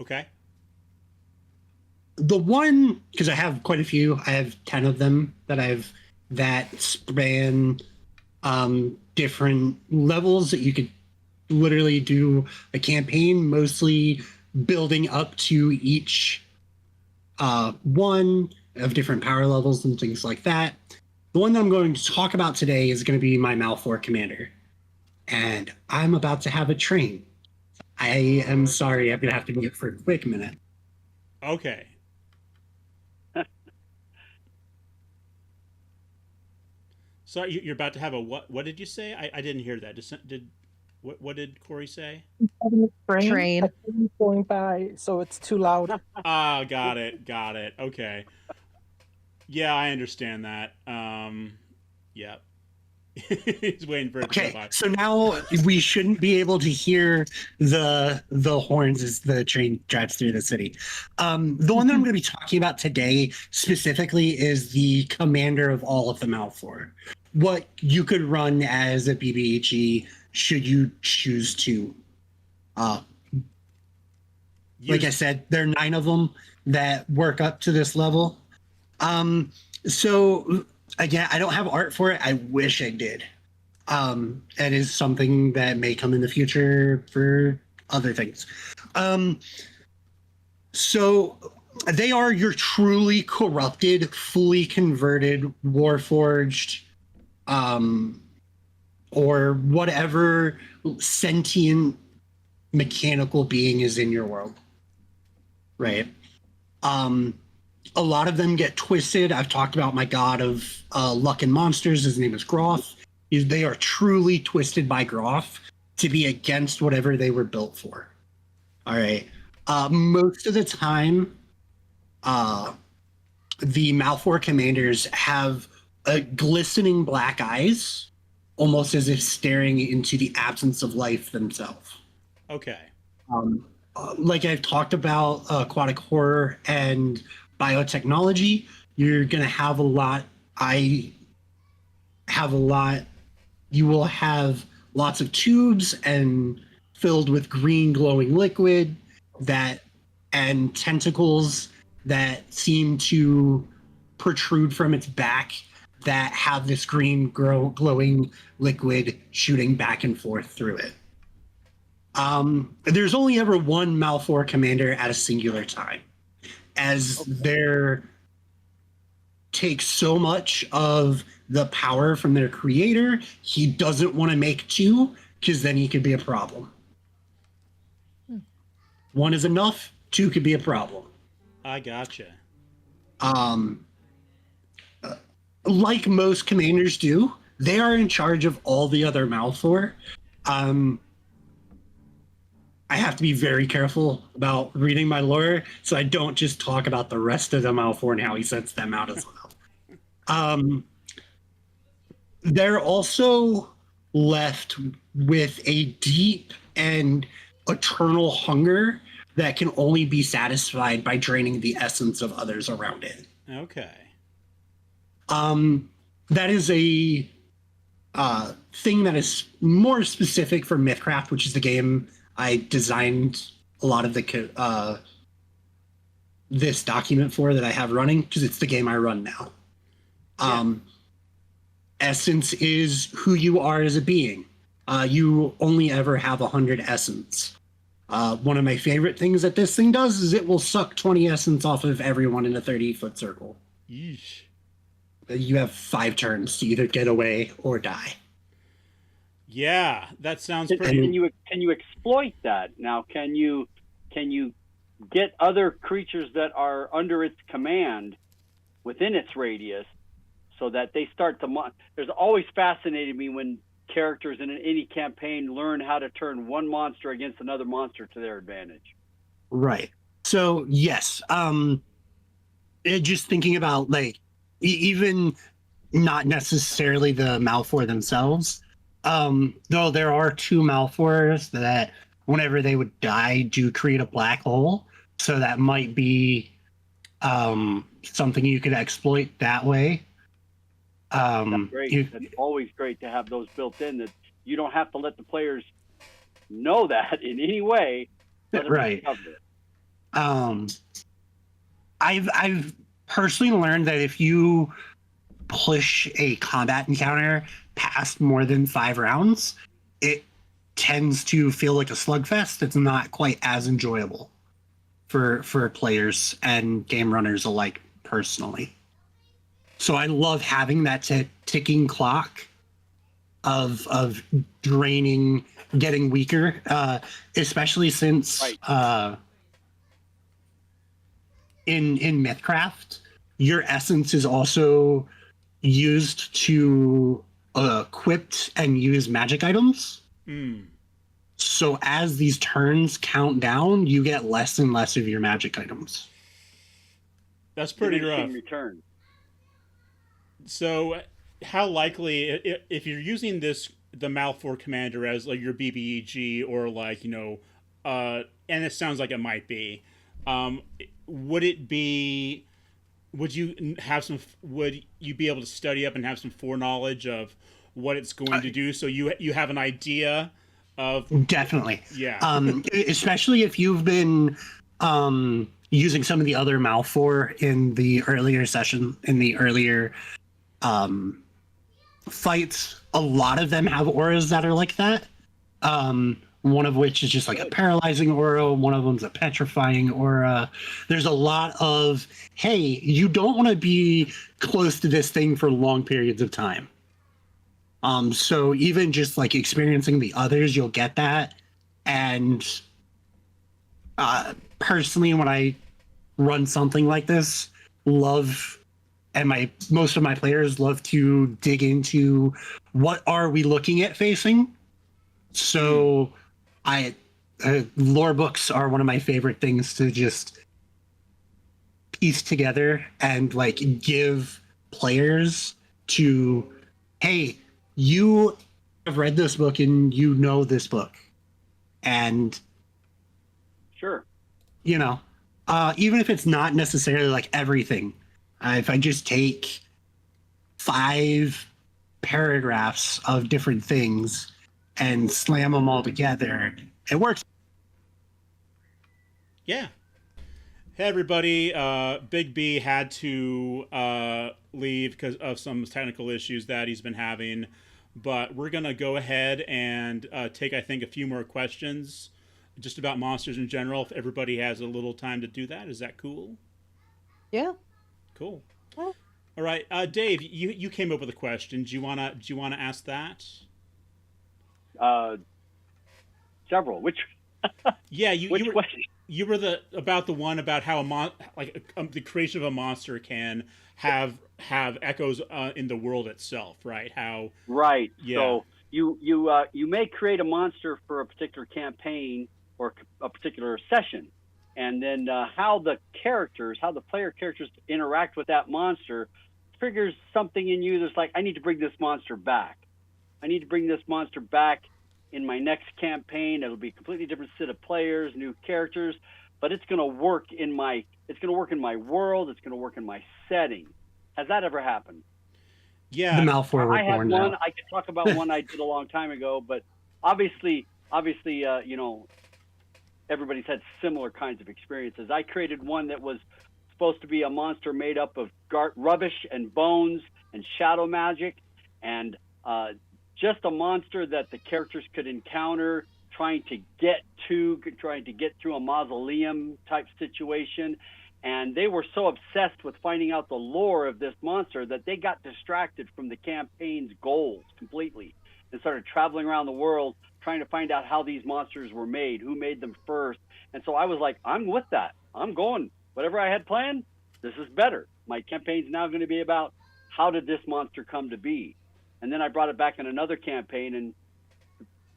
Okay. The one, because I have quite a few, I have 10 of them that span different levels that you could literally do a campaign, mostly building up to each one of different power levels and things like that. The one that I'm going to talk about today is going to be my Malfor commander. And I'm about to have a train. I am sorry, I'm going to have to mute for a quick minute. Okay. So you're about to have a what? What did you say? I didn't hear that. What did Koree say? Having a Train. a train going by, so it's too loud. Ah, got it. Got it. Okay. Yeah, I understand that. Yeah. He's waiting for it to go Okay, by. so now we shouldn't be able to hear the horns as the train drives through the city. The one that I'm going to be talking about today specifically is the commander of all of the Malfor. What you could run as a BBHE should you choose to. Like I said, there are 9 of them that work up to this level. So again, I don't have art for it. I wish I did. It is something that may come in the future for other things. So they are your truly corrupted, fully converted, warforged, or whatever sentient mechanical being is in your world. Right. A lot of them get twisted. I've talked about my god of luck and monsters. His name is Groth. They are truly twisted by Groth to be against whatever they were built for. All right. Most of the time, the Malfor commanders have glistening black eyes, almost as if staring into the absence of life themselves. Okay. Like I've talked about aquatic horror and biotechnology, you're going to have a lot. I have a lot. You will have lots of tubes and filled with green glowing liquid and tentacles that seem to protrude from its back that have this green glowing liquid shooting back and forth through it. There's only ever one Malfor commander at a singular time, as there takes so much of the power from their creator. He doesn't want to make 2 because then he could be a problem. 1 is enough, 2 could be a problem. I gotcha. Like most commanders do, they are in charge of all the other Malfor. I have to be very careful about reading my lore, so I don't just talk about the rest of the Malfor and how he sets them out as well. They're also left with a deep and eternal hunger that can only be satisfied by draining the essence of others around it. Okay. That is a thing that is more specific for Mythcraft, which is the game I designed a lot of the this document for that I have running, because it's the game I run now. essence is who you are as a being. You only ever have 100 essence. One of my favorite things that this thing does is it will suck 20 essence off of everyone in a 30-foot circle. Yeesh. You have 5 turns to either get away or die. Yeah, that sounds Can pretty. you exploit that? Now, can you get other creatures that are under its command within its radius so that they start to there's always fascinated me when characters in any campaign learn how to turn one monster against another monster to their advantage. Right. So yes, just thinking about like even not necessarily the Malfoy themselves, though there are 2 Malfoys that whenever they would die do create a black hole, so that might be something you could exploit that way. That's great. That's always great to have those built in, that you don't have to let the players know that in any way. Right. I've personally learned that if you push a combat encounter past more than 5 rounds, it tends to feel like a slugfest. It's not quite as enjoyable for players and game runners alike, personally. So I love having that ticking clock of draining, getting weaker, especially since in Mythcraft, your essence is also used to equip and use magic items. So as these turns count down, you get less and less of your magic items. That's pretty rough. Return. So, how likely, if you're using the Malfoy commander as like your BBEG or like and it sounds like it might be, would you be able to study up and have some foreknowledge of what it's going to do, so you have an idea of? Definitely. Yeah. Especially if you've been using some of the other Malfoy in the earlier session, in the earlier fights. A lot of them have auras that are like that. One of which is just like a paralyzing aura. One of them's a petrifying aura. There's a lot of, hey, you don't want to be close to this thing for long periods of time. So even just like experiencing the others, you'll get that. And personally, when I run something like this, most of my players love to dig into what are we looking at facing. So lore books are one of my favorite things to just piece together and like give players to, hey, you have read this book and you know this book. And sure, even if it's not necessarily like everything, if I just take 5 paragraphs of different things and slam them all together, it works. Yeah. Hey everybody, Big B had to leave because of some technical issues that he's been having, but we're gonna go ahead and take, I think, a few more questions just about monsters in general, if everybody has a little time to do that. Is that cool? Yeah. Cool. All right, Dave, you came up with a question. Do you wanna ask that? Several. Which? Yeah, which question? You were about the one about how the creation of a monster can have echoes in the world itself, right? How? Right. Yeah. So you may create a monster for a particular campaign or a particular session, and then how the player characters interact with that monster triggers something in you that's like, I need to bring this monster back. I need to bring this monster back in my next campaign. It'll be a completely different set of players, new characters, but it's going to work in my world. It's going to work in my setting. Has that ever happened? Yeah. The Malfoy I have one. now. I could talk about one I did a long time ago, but obviously, everybody's had similar kinds of experiences. I created one that was supposed to be a monster made up of rubbish and bones and shadow magic. and just a monster that the characters could encounter, trying to get through a mausoleum type situation. And they were so obsessed with finding out the lore of this monster that they got distracted from the campaign's goals completely and started traveling around the world trying to find out how these monsters were made, who made them first. And so I was like, I'm with that. I'm going. Whatever I had planned, this is better. My campaign's now going to be about how did this monster come to be? And then I brought it back in another campaign, and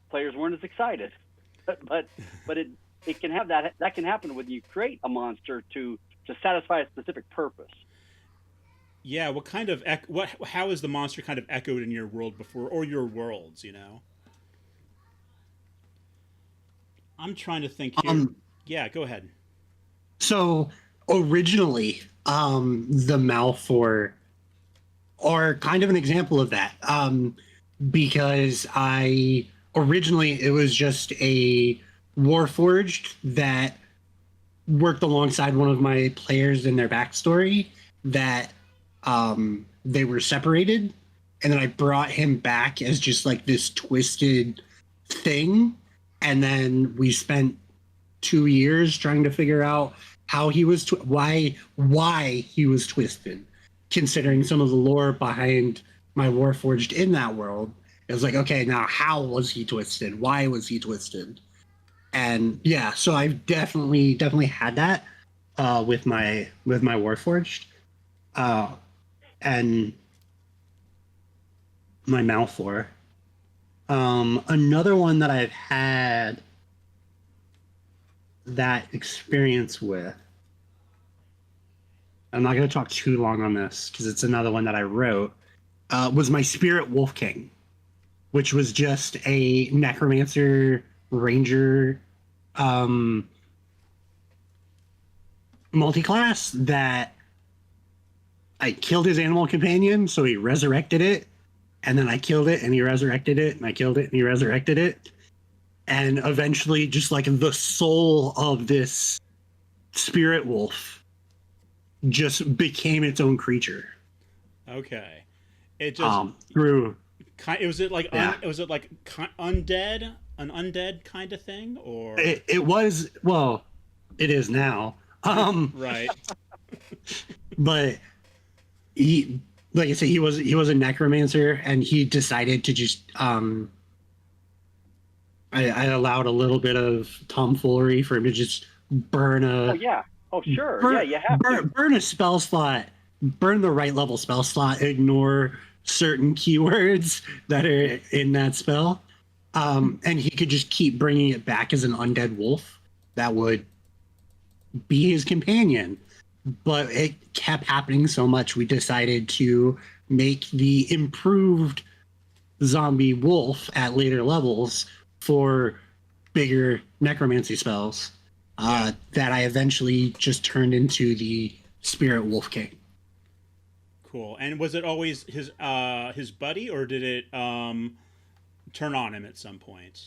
players weren't as excited. But it can have that can happen when you create a monster to satisfy a specific purpose. Yeah, what kind of how is the monster kind of echoed in your world before, or your worlds? I'm trying to think here. Yeah, go ahead. So originally, the Malfor are kind of an example of that, because originally it was just a Warforged that worked alongside one of my players in their backstory that they were separated, and then I brought him back as just like this twisted thing, and then we spent 2 years trying to figure out how he was why he was twisted, considering some of the lore behind my Warforged in that world. It was like, okay, now how was he twisted? Why was he twisted? And yeah, so I've definitely had that with my Warforged, and my Malfor. Another one that I've had that experience with. I'm not going to talk too long on this because it's another one that I wrote. Was my Spirit Wolf King, which was just a Necromancer Ranger multi-class that I killed his animal companion, so he resurrected it, and then I killed it and he resurrected it, and I killed it and he resurrected it, and eventually just like the soul of this spirit wolf just became its own creature. Okay, it just through. Was it like undead, an undead kind of thing, or it was, well, it is now. Right. But he, like I said, he was a necromancer, and he decided to just I allowed a little bit of tomfoolery for him to just burn a. Oh yeah. Oh sure. Yeah, you have to burn a spell slot, burn the right level spell slot, ignore certain keywords that are in that spell, and he could just keep bringing it back as an undead wolf that would be his companion. But it kept happening so much, we decided to make the improved zombie wolf at later levels for bigger necromancy spells, that I eventually just turned into the Spirit Wolf King. Cool. And was it always his buddy, or did it turn on him at some point?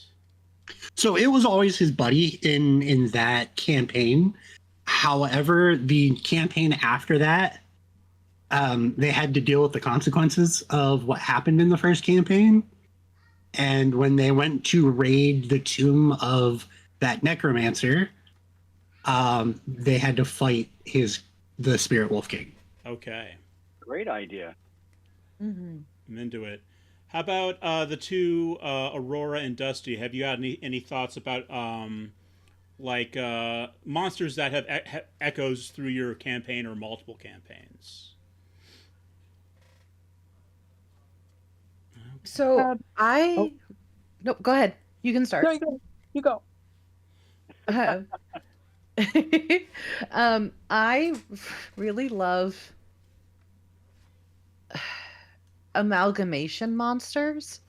So it was always his buddy in that campaign. However, the campaign after that, they had to deal with the consequences of what happened in the first campaign. And when they went to raid the tomb of that necromancer, they had to fight the Spirit Wolf King. Okay. Great idea. Mm-hmm. I'm into it. How about the two, Aurora and Dusty? Have you had any thoughts about monsters that have echoes through your campaign or multiple campaigns? So no, go ahead. You can start. No, you go. I really love amalgamation monsters.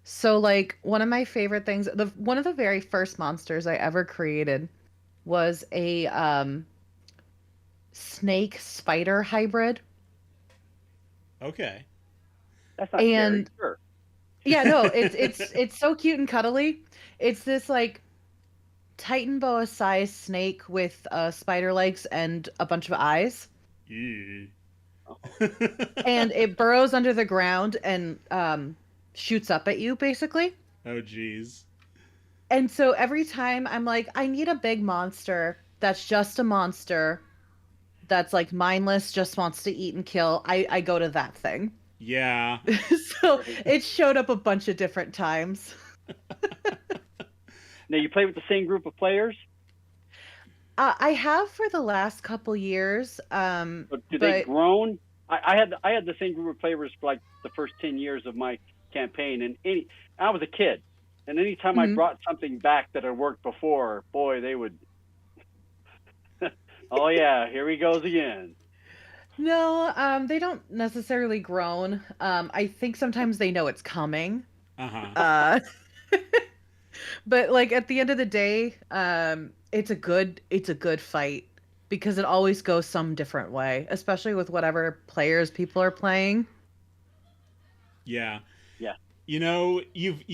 So like one of my favorite things, one of the very first monsters I ever created was a snake spider hybrid. Okay. That's not scary. Sure. Yeah, no, it's so cute and cuddly. It's this like Titan boa sized snake with spider legs and a bunch of eyes. Yeah. and it burrows under the ground and shoots up at you, basically. Oh, geez. And so every time I'm like, I need a big monster that's just a monster that's like mindless, just wants to eat and kill, I go to that thing. Yeah. So it showed up a bunch of different times. Now, you play with the same group of players? I have for the last couple years. But do they grown? I had the same group of players for like the first 10 years of my campaign, and I was a kid, and anytime I brought something back that had worked before, boy, they would. Oh yeah, here he goes again. No, they don't necessarily groan. I think sometimes they know it's coming. But like at the end of the day, it's a good fight because it always goes some different way, especially with whatever players people are playing. Yeah. Yeah. You know, you've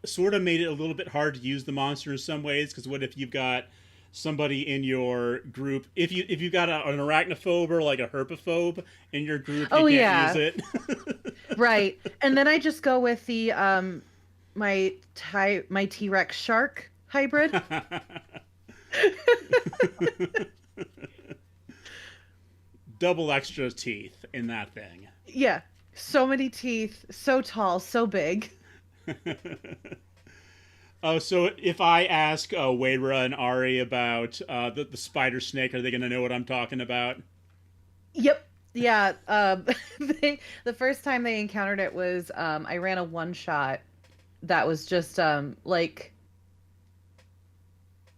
sort of made it a little bit hard to use the monster in some ways, because what if you've got somebody in your group, if you've got an arachnophobe or like a herpophobe in your group, you can't use it. Right. And then I just go with the my T-Rex shark hybrid. Double extra teeth in that thing. Yeah. So many teeth, so tall, so big. Oh, so if I ask Waira and Ari about the spider snake, are they going to know what I'm talking about? Yep. Yeah. The first time they encountered it was I ran a one shot that was just like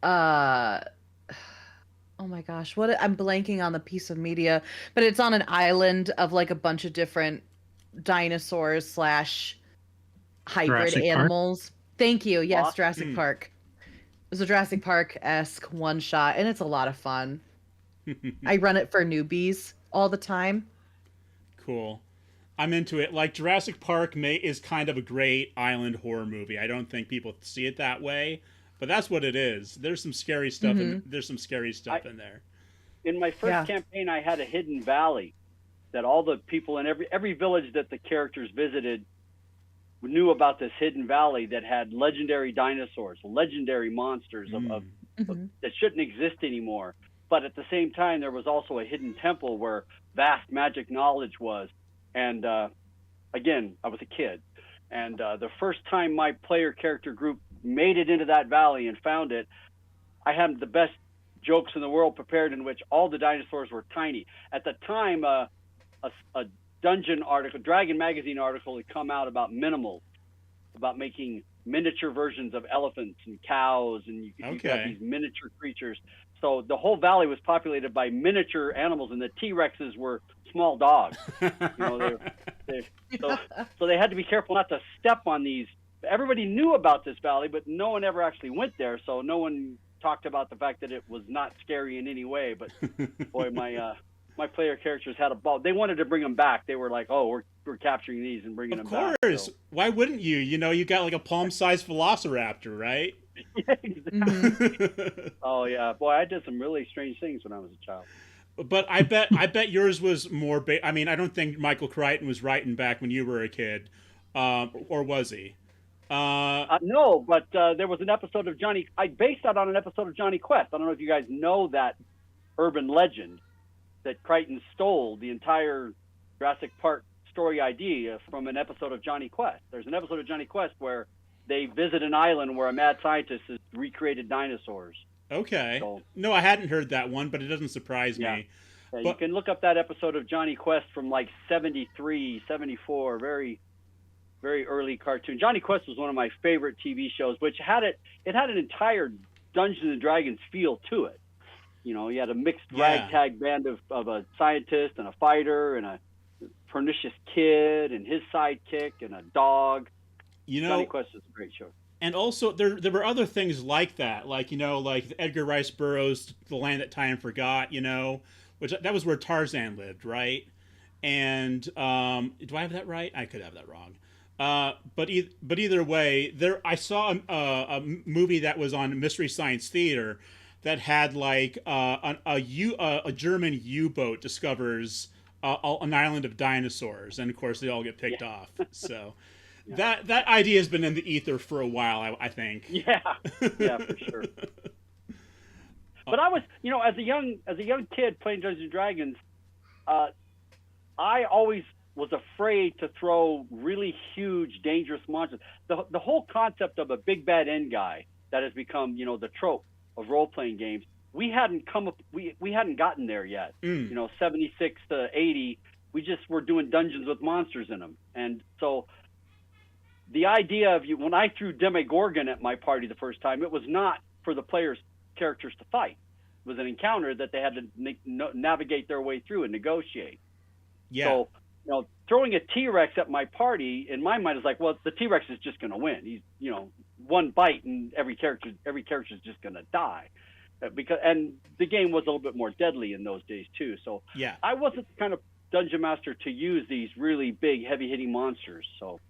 oh my gosh, I'm blanking on the piece of media, but it's on an island of like a bunch of different dinosaurs slash hybrid Jurassic animals. Park? Thank you. Yes, Jurassic Park. It was a Jurassic Park-esque one shot, and it's a lot of fun. I run it for newbies all the time. Cool. I'm into it. Like, Jurassic Park is kind of a great island horror movie. I don't think people see it that way, but that's what it is. There's some scary stuff there's some scary stuff in there. In my first campaign, I had a hidden valley that all the people in every village that the characters visited knew about, this hidden valley that had legendary dinosaurs, legendary monsters that shouldn't exist anymore. But at the same time, there was also a hidden temple where vast magic knowledge was. And again, I was a kid. And the first time my player character group made it into that valley and found it, I had the best jokes in the world prepared, in which all the dinosaurs were tiny. At the time, a dungeon article, Dragon Magazine article had come out about minimals, about making miniature versions of elephants and cows, and you got these miniature creatures. So the whole valley was populated by miniature animals, and the T-Rexes were small dogs. You know, so they had to be careful not to step on these. Everybody knew about this valley, but no one ever actually went there, so no one talked about the fact that it was not scary in any way. But boy, my player characters had a ball. They wanted to bring them back. They were like, "Oh, we're capturing these and bringing them back." Of course. So. Why wouldn't you? You know, you got like a palm-sized velociraptor, right? Yeah, exactly. Oh yeah, boy, I did some really strange things when I was a child. But I bet yours was more. I mean, I don't think Michael Crichton was writing back when you were a kid, or was he? No, but there was an episode of Johnny. I based that on an episode of Johnny Quest. I don't know if you guys know that urban legend that Crichton stole the entire Jurassic Park story idea from an episode of Johnny Quest. There's an episode of Johnny Quest where they visit an island where a mad scientist has recreated dinosaurs. Okay. So, no, I hadn't heard that one, but it doesn't surprise me. But you can look up that episode of Johnny Quest from like 73, 74, very, very early cartoon. Johnny Quest was one of my favorite TV shows, which had an entire Dungeons and Dragons feel to it. You know, you had a mixed ragtag band of a scientist and a fighter and a pernicious kid and his sidekick and a dog. You know, Johnny Quest is a great show. And also, there were other things like that, like, you know, like Edgar Rice Burroughs' The Land That Time Forgot, you know, which that was where Tarzan lived, right? And do I have that right? I could have that wrong. But either way, I saw a movie that was on Mystery Science Theater that had like a German U-boat discovers an island of dinosaurs, and of course they all get Yeah. picked off. So Yeah. that idea has been in the ether for a while, I think. Yeah. Yeah, for sure. But I was, as a young kid playing Dungeons and Dragons, I always was afraid to throw really huge, dangerous monsters. The whole concept of a big bad end guy that has become, the trope of role playing games. We hadn't gotten there yet. 76 to 80, we just were doing dungeons with monsters in them. And so the idea of when I threw Demogorgon at my party the first time, it was not for the players' characters to fight. It was an encounter that they had to navigate their way through and negotiate. Yeah. So, throwing a T-Rex at my party, in my mind, is like, well, the T-Rex is just going to win. He's, one bite and every character is just going to die. And the game was a little bit more deadly in those days too. So Yeah. I wasn't the kind of dungeon master to use these really big, heavy-hitting monsters. So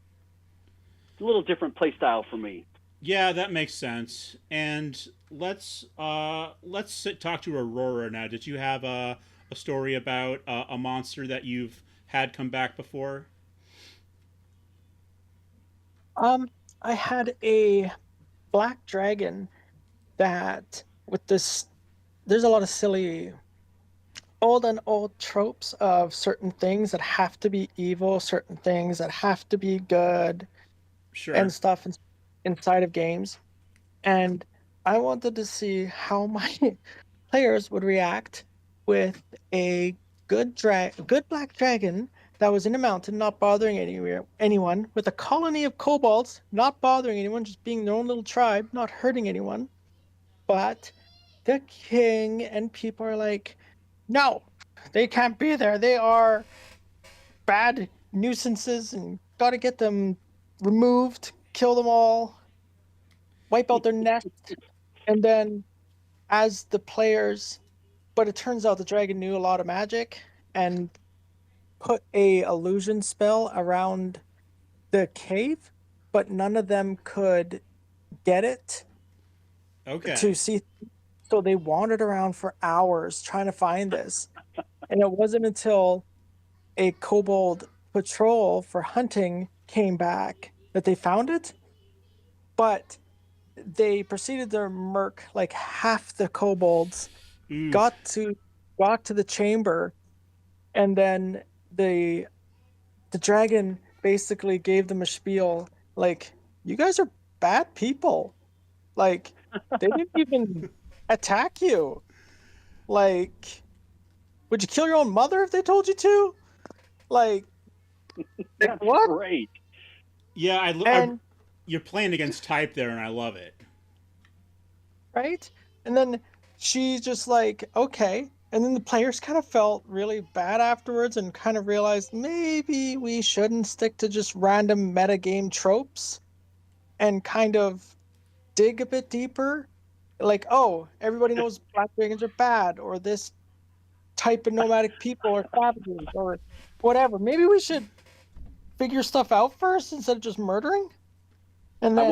it's a little different play style for me. Yeah, that makes sense. And let's talk to Aurora now. Did you have a story about a monster that you've had come back before? I had a black dragon that with this. There's a lot of silly old tropes of certain things that have to be evil, certain things that have to be good, Sure. and stuff inside of games. And I wanted to see how my players would react with a good black dragon that was in a mountain, not bothering anyone, with a colony of kobolds, not bothering anyone, just being their own little tribe, not hurting anyone. But the king and people are like, no, they can't be there. They are bad nuisances and got to get them removed, kill them all, wipe out their nest. And then as the players, but it turns out the dragon knew a lot of magic and put a illusion spell around the cave, but none of them could get it Okay. to see. So they wandered around for hours trying to find this. And it wasn't until a kobold patrol for hunting came back that they found it. But they proceeded to murk like half the kobolds, Oof. got to the chamber, and then the dragon basically gave them a spiel like, you guys are bad people. Like, they didn't even attack you. Like, would you kill your own mother if they told you to? Like That's what? great. Yeah, And you're playing against type there, and I love it. right? And then she's just like, okay. And then the players kind of felt really bad afterwards and kind of realized maybe we shouldn't stick to just random metagame tropes and kind of dig a bit deeper. Like, oh, everybody knows black dragons are bad, or this type of nomadic people are savages, or whatever. Maybe we should figure stuff out first instead of just murdering. And then I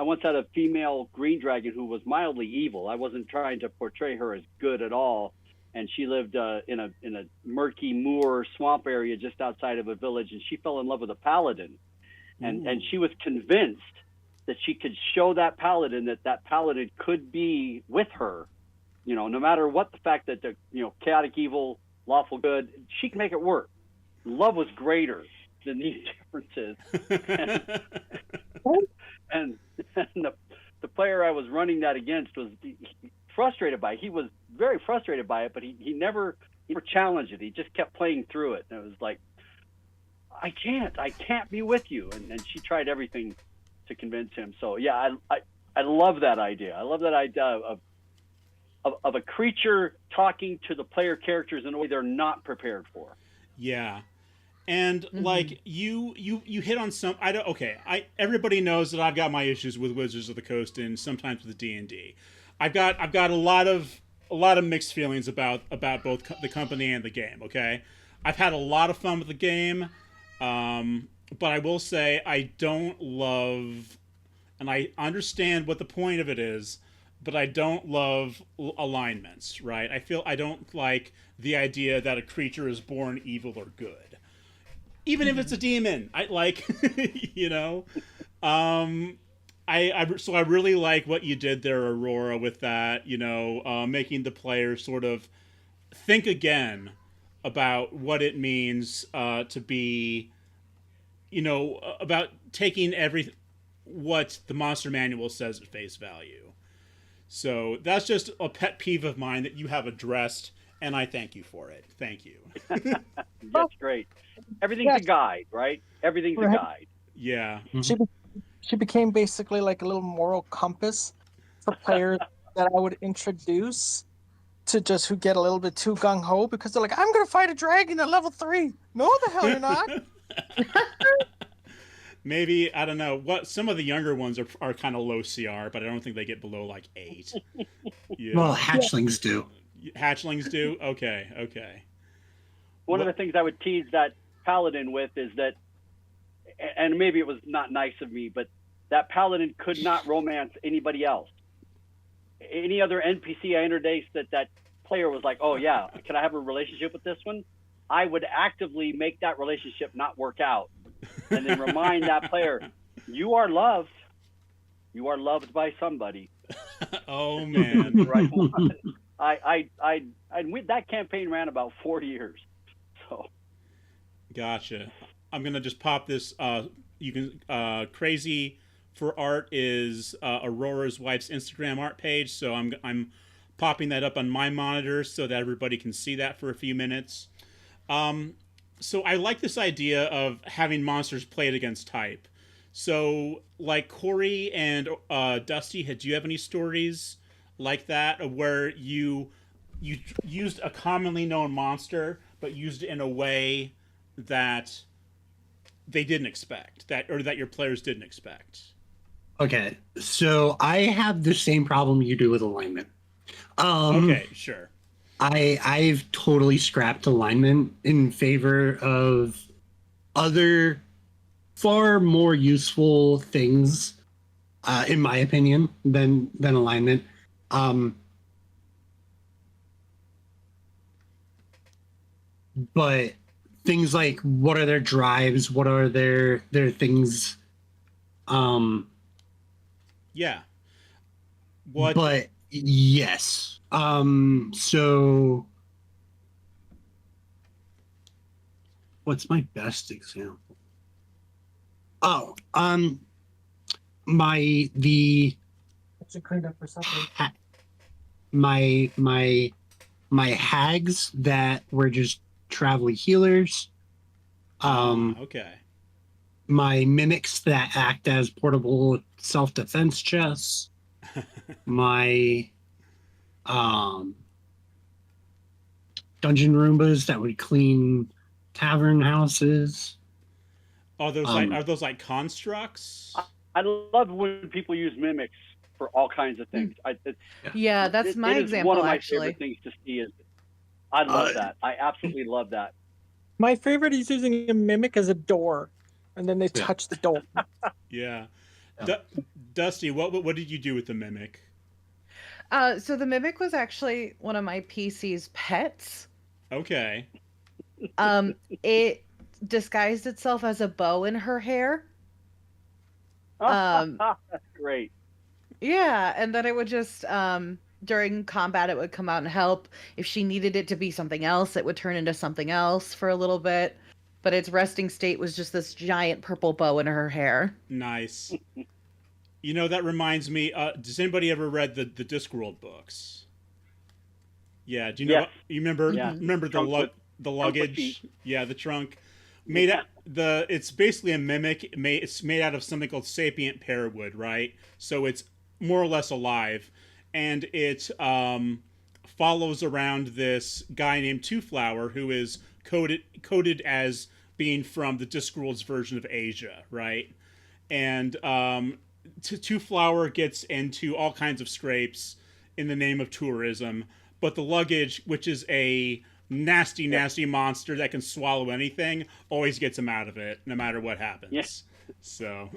once had a female green dragon who was mildly evil. I wasn't trying to portray her as good at all, and she lived in a murky moor swamp area just outside of a village, and she fell in love with a paladin, and she was convinced that she could show that paladin could be with her, no matter what the fact that the chaotic evil, lawful good, she can make it work. Love was greater than these differences. And the player I was running that against was frustrated by it. He was very frustrated by it, but he never challenged it. He just kept playing through it. And it was like, I can't be with you. And she tried everything to convince him. So yeah, I love that idea. I love that idea of a creature talking to the player characters in a way they're not prepared for. Yeah. And like you hit on some. Everybody knows that I've got my issues with Wizards of the Coast and sometimes with D&D. I've got a lot of mixed feelings about both the company and the game. Okay, I've had a lot of fun with the game, but I will say I don't love, and I understand what the point of it is, but I don't love alignments, right? I don't like the idea that a creature is born evil or good, even if it's a demon. I like, you know, so I really like what you did there, Aurora, with that. You know, making the player sort of think again about what it means to be, you know, about taking every what the monster manual says at face value. So that's just a pet peeve of mine that you have addressed, and I thank you for it. Thank you. That's great. Everything's a guide, right? Everything's a guide. Yeah. She she became basically like a little moral compass for players that I would introduce to just who get a little bit too gung ho because they're like, I'm gonna fight a dragon at level 3. No, the hell you're not. Maybe, I don't know, what some of the younger ones are kind of low CR, but I don't think they get below like 8. Yeah. Well, hatchlings do. Hatchlings do? Okay, okay. One of the things I would tease that paladin with is that, and maybe it was not nice of me, but that paladin could not romance anybody else. Any other NPC I introduced that player was like, oh yeah, can I have a relationship with this one? I would actively make that relationship not work out, and then remind that player, you are loved. You are loved by somebody. Oh man. Right. That campaign ran about 4 years. So. Gotcha. I'm gonna just pop this. You can Crazy for Art is Aurora's wife's Instagram art page, so I'm popping that up on my monitor so that everybody can see that for a few minutes. So I like this idea of having monsters played against type. So, like Koree and Dusty, do you have any stories like that of where you used a commonly known monster, but used it in a way that they didn't expect, that your players didn't expect? Okay, so I have the same problem you do with alignment. Okay, sure. I've totally scrapped alignment in favor of other far more useful things, in my opinion, than alignment. But things like what are their drives, what are their things. Yeah. What? But yes. So what's my best example? Oh, my Cleaned up for something. my hags that were just traveling healers. Okay. My mimics that act as portable self-defense chests. My dungeon Roombas that would clean tavern houses. Are those like constructs? I love when people use mimics for all kinds of things. Yeah, that's my example. One of my actually, favorite things to see is. I love that. I absolutely love that. My favorite is using a mimic as a door, and then they touch the door. Yeah. Dusty, what did you do with the mimic? So the mimic was actually one of my PC's pets. Okay. It disguised itself as a bow in her hair. That's great. Yeah, and then it would just during combat it would come out and help. If she needed it to be something else, it would turn into something else for a little bit. But its resting state was just this giant purple bow in her hair. Nice. You know, that reminds me, does anybody ever read the Discworld books? Yeah, do you know? Yes. You remember? Yeah. Remember the luggage? Yeah, the trunk. It's basically a mimic. It's made out of something called sapient pearwood, right? So it's more or less alive, and it follows around this guy named Two Flower, who is coded as being from the Discworld's version of Asia, right? And Two Flower gets into all kinds of scrapes in the name of tourism, but the luggage, which is a nasty monster that can swallow anything, always gets him out of it, no matter what happens. Yes. So.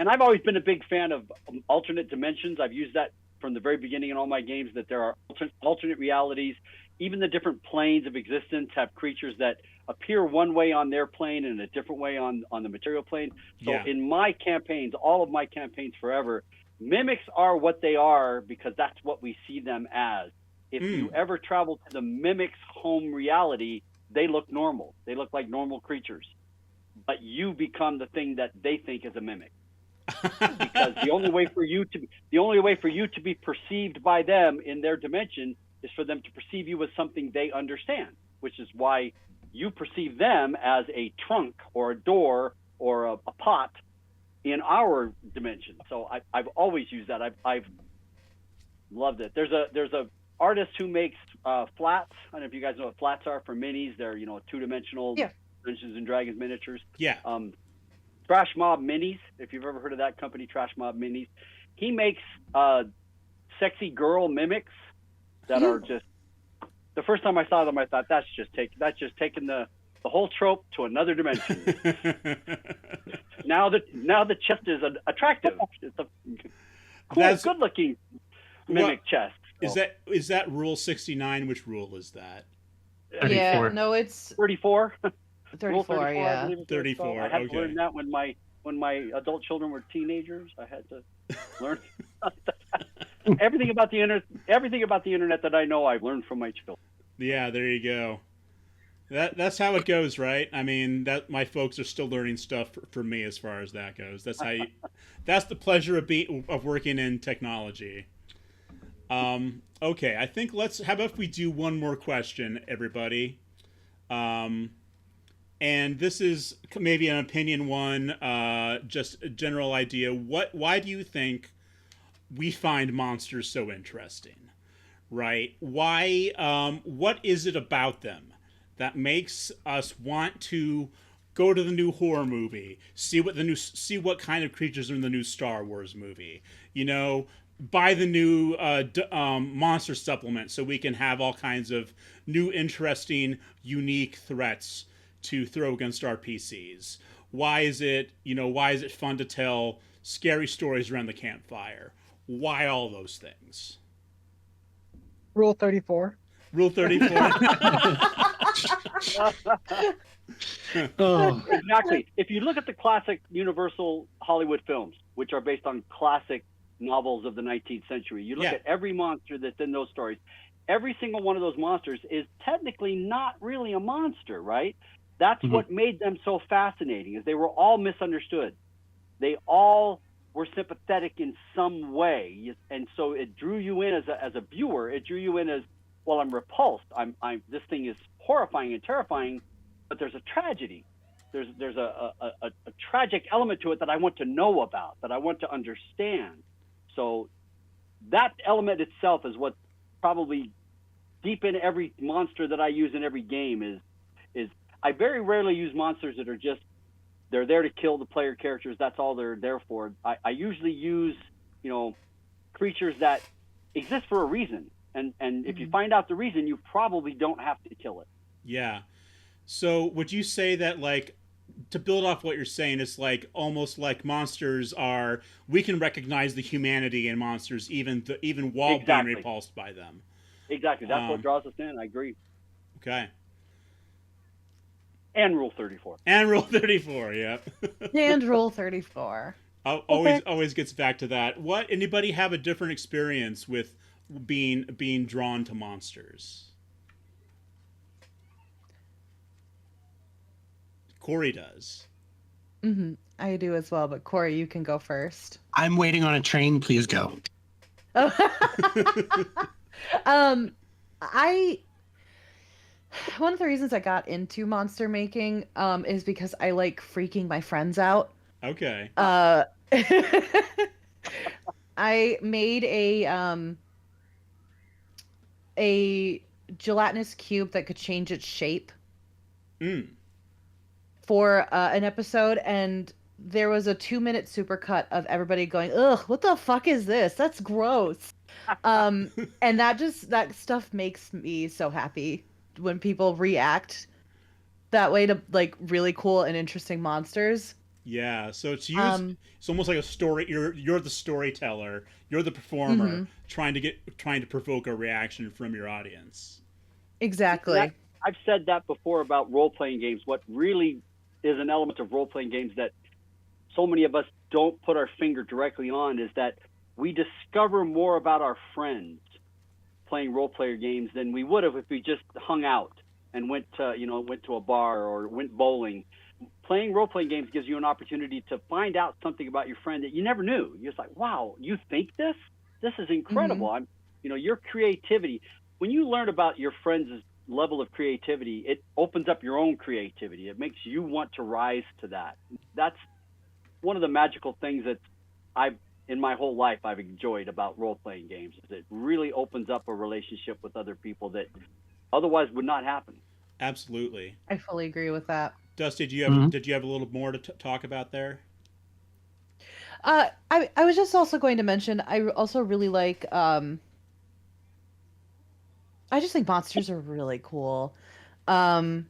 and I've always been a big fan of alternate dimensions. I've used that from the very beginning in all my games, that there are alternate realities. Even the different planes of existence have creatures that appear one way on their plane and a different way on the material plane. So in my campaigns, all of my campaigns forever, mimics are what they are because that's what we see them as. If you ever travel to the mimic's home reality, they look normal. They look like normal creatures. But you become the thing that they think is a mimic. Because the only way for you to be perceived by them in their dimension is for them to perceive you as something they understand, which is why you perceive them as a trunk or a door or a pot in our dimension. So I've always used that. I've loved it. There's a artist who makes flats. I don't know if you guys know what flats are for minis. They're, two-dimensional Dungeons and Dragons miniatures. Yeah. Trash Mob Minis, if you've ever heard of that company, Trash Mob Minis. He makes sexy girl mimics that are just, the first time I saw them, I thought that's just taking the whole trope to another dimension. Now the chest is attractive. It's a cool, good-looking mimic chest. So. Is that rule 69? Which rule is that? 34. Yeah, no, it's 34. 34, yeah. 34. I had to learn that when my adult children were teenagers. I had to learn everything about the internet that I know. I've learned from my children. Yeah, there you go. That's how it goes, right? I mean, that my folks are still learning stuff for me as far as that goes. That's how that's the pleasure of working in technology. Okay, I think how about if we do one more question, everybody? And this is maybe an opinion one, just a general idea. Why do you think we find monsters so interesting? Right? Why? What is it about them that makes us want to go to the new horror movie, see what kind of creatures are in the new Star Wars movie? Buy the new monster supplement so we can have all kinds of new, interesting, unique threats to throw against our PCs. Why is it fun to tell scary stories around the campfire? Why all those things? Rule 34. Rule 34. Oh. Exactly. If you look at the classic Universal Hollywood films, which are based on classic novels of the 19th century, you look at every monster that's in those stories. Every single one of those monsters is technically not really a monster, right? That's what made them so fascinating, is they were all misunderstood. They all were sympathetic in some way, and so it drew you in as a viewer. It drew you in as, well, I'm repulsed. This thing is horrifying and terrifying, but there's a tragedy. There's a tragic element to it that I want to know about, that I want to understand. So that element itself is what probably deep in every monster that I use in every game is I very rarely use monsters that are just, they're there to kill the player characters. That's all they're there for. I usually use, creatures that exist for a reason. And if you find out the reason, you probably don't have to kill it. Yeah. So would you say that, like, to build off what you're saying, it's like almost like monsters we can recognize the humanity in monsters even while being repulsed by them. Exactly. That's what draws us in. I agree. Okay. And Rule 34. And Rule 34, yeah. And Rule 34. Always gets back to that. Anybody have a different experience with being drawn to monsters? Koree does. Mm-hmm. I do as well, but Koree, you can go first. I'm waiting on a train. Please go. One of the reasons I got into monster making is because I like freaking my friends out. Okay. I made a gelatinous cube that could change its shape for an episode, and there was a 2-minute supercut of everybody going, "Ugh, what the fuck is this? That's gross." And that stuff makes me so happy when people react that way to like really cool and interesting monsters. Yeah, so Um, it's almost like a story. You're the storyteller. You're the performer mhm, trying to provoke a reaction from your audience. And that, exactly. I've said that before about role playing games. What really is an element of role playing games that so many of us don't put our finger directly on is that we discover more about our friends playing role player games than we would have if we just hung out and went to a bar or went bowling. Playing role playing games gives you an opportunity to find out something about your friend that you never knew. You're just like, wow, you think this? This is incredible. Mhm. Your creativity. When you learn about your friend's level of creativity, it opens up your own creativity. It makes you want to rise to that. That's one of the magical things that I've in my whole life I've enjoyed about role playing games is it really opens up a relationship with other people that otherwise would not happen. Absolutely. I fully agree with that. Dusty, Mhm. did you have a little more to talk about there? I was just also going to mention also really like I just think monsters are really cool. Um,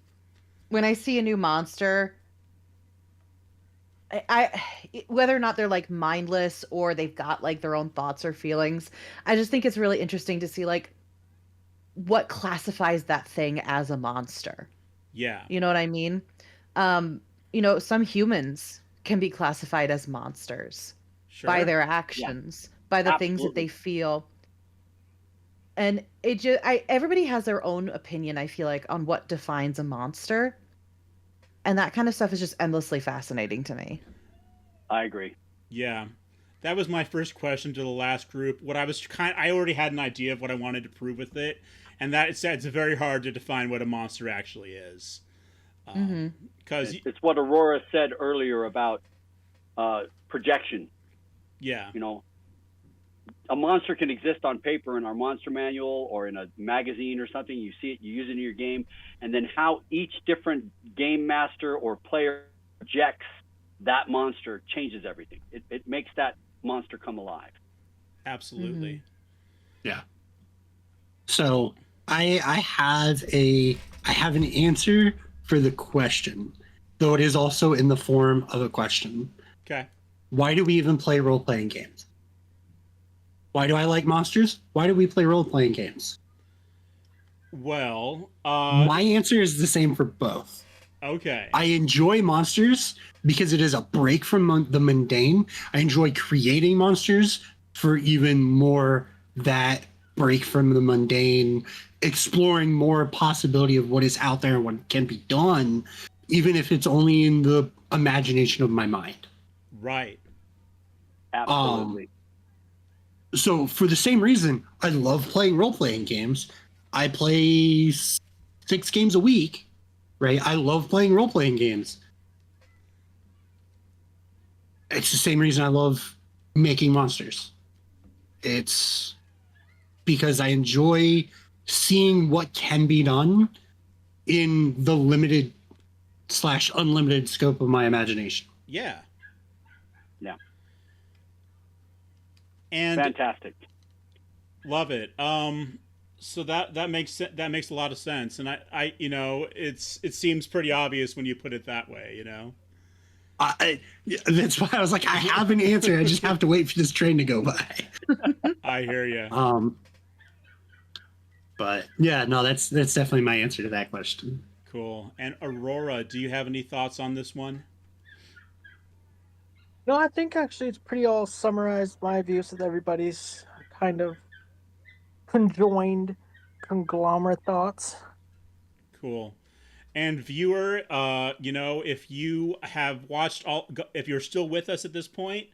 when I see a new monster, whether or not they're like mindless or they've got like their own thoughts or feelings, I just think it's really interesting to see like what classifies that thing as a monster. Yeah, You know what I mean? Um, some humans can be classified as monsters by sure. their Yeah, actions, by the things that they absolutely. feel. And it just I everybody has their own opinion, I feel like, on what defines a monster. And that kind of stuff is just endlessly fascinating to me. I agree. Yeah. That was my first question to the last group. I already had an idea of what I wanted to prove with it, and that it's very hard to define what a monster actually is. Mhm. Because, It's what Aurora said earlier about projection. yeah, You know, a monster can exist on paper in our monster manual or in a magazine or something. You see it, you use it in your game, and then how each different game master or player projects that monster changes everything. It makes that monster come alive. Mhm. absolutely. Yeah. So I have an answer for the question, though it is also in the form of a question. Okay. Why do we even play role playing games? Why do I like monsters? Why do we play role playing games? Well, My answer is the same for both. okay. I enjoy monsters because it is a break from the mundane. I enjoy creating monsters for even more that break from the mundane, exploring more possibility of what is out there and what can be done, even if it's only in the imagination of my mind. Right. Um, Absolutely. so for the same reason, I love playing role playing games. I play 6 games a week, right? I love playing role playing games. It's the same reason I love making monsters. It's because I enjoy seeing what can be done in the limited slash unlimited scope of my imagination. Yeah. Yeah. And Fantastic. love it. So that makes a lot of sense, and it seems pretty obvious when you put it that way. That's why I was like, I have an answer. I just have to wait for this train to go by. I hear you. Um, but yeah, no, that's definitely my answer to that question. Cool. And Aurora, do you have any thoughts on this one? No, I think actually it's pretty all summarized my views with everybody's kind of conjoined conglomerate thoughts. Cool. And viewer, if you have watched if you're still with us at this point,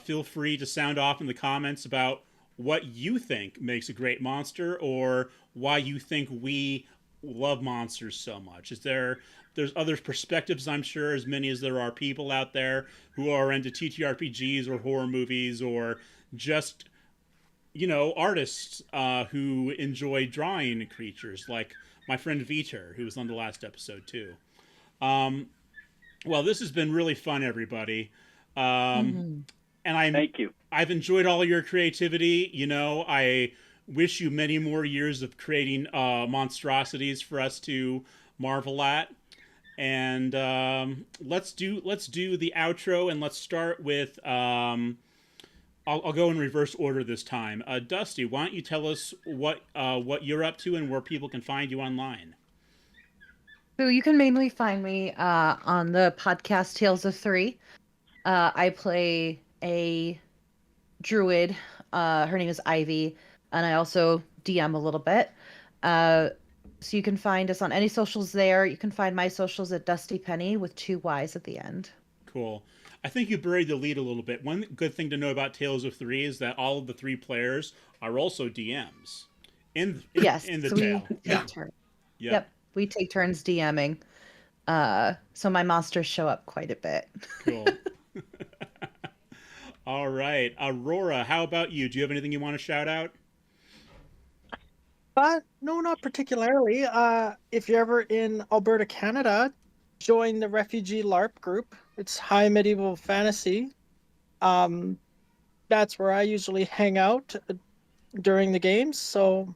feel free to sound off in the comments about what you think makes a great monster or why you think we love monsters so much. There's other perspectives, I'm sure, as many as there are people out there who are into TTRPGs or horror movies or just artists who enjoy drawing creatures, like my friend Viter, who was on the last episode too. Um, well, this has been really fun, everybody, Mhm. and Thank you. I've enjoyed all your creativity. I wish you many more years of creating monstrosities for us to marvel at. And let's do the outro, and let's start with I'll go in reverse order this time. Dusty, why don't you tell us what you're up to and where people can find you online? So you can mainly find me on the podcast Tales of Three. I play a druid. Her name is Ivy, and I also DM a little bit. So you can find us on any socials there. You can find my socials at Dusty Penny with 2 Y's at the end. Cool. I think you buried the lead a little bit. One good thing to know about Tales of Three is that all of the 3 players are also DMs Yes, in the so tale. we take turns. Yeah. Yep, we take turns DMing. So my monsters show up quite a bit. Cool. All right. Aurora, how about you? Do you have anything you want to shout out? No, not particularly. If you're ever in Alberta, Canada, join the Refugee LARP group. It's High Medieval Fantasy. That's where I usually hang out during the games. So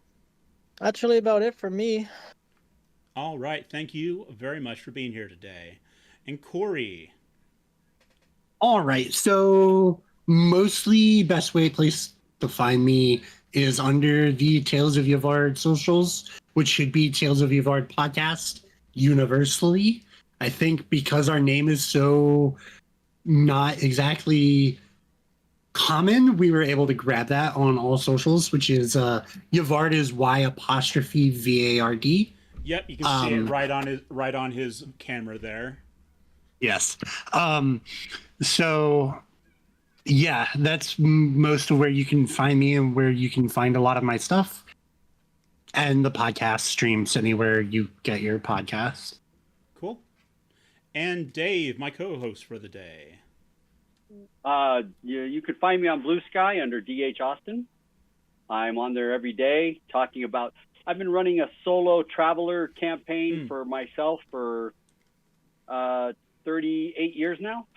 that's really about it for me. All right. Thank you very much for being here today. And Koree. All right. So mostly best place to find me is under the Tales of Yvard socials, which should be Tales of Yvard podcast universally. I think because our name is so not exactly common, we were able to grab that on all socials, which is Yvard is Y''VARD. Yep, you can see it right on his camera there. Yes. So yeah, that's most of where you can find me and where you can find a lot of my stuff. And the podcast streams anywhere you get your podcasts. Cool. And Dave, my co-host for the day. You could find me on Blue Sky under DH Austin. I'm on there every day talking about. I've been running a solo traveler campaign for myself for 38 years now,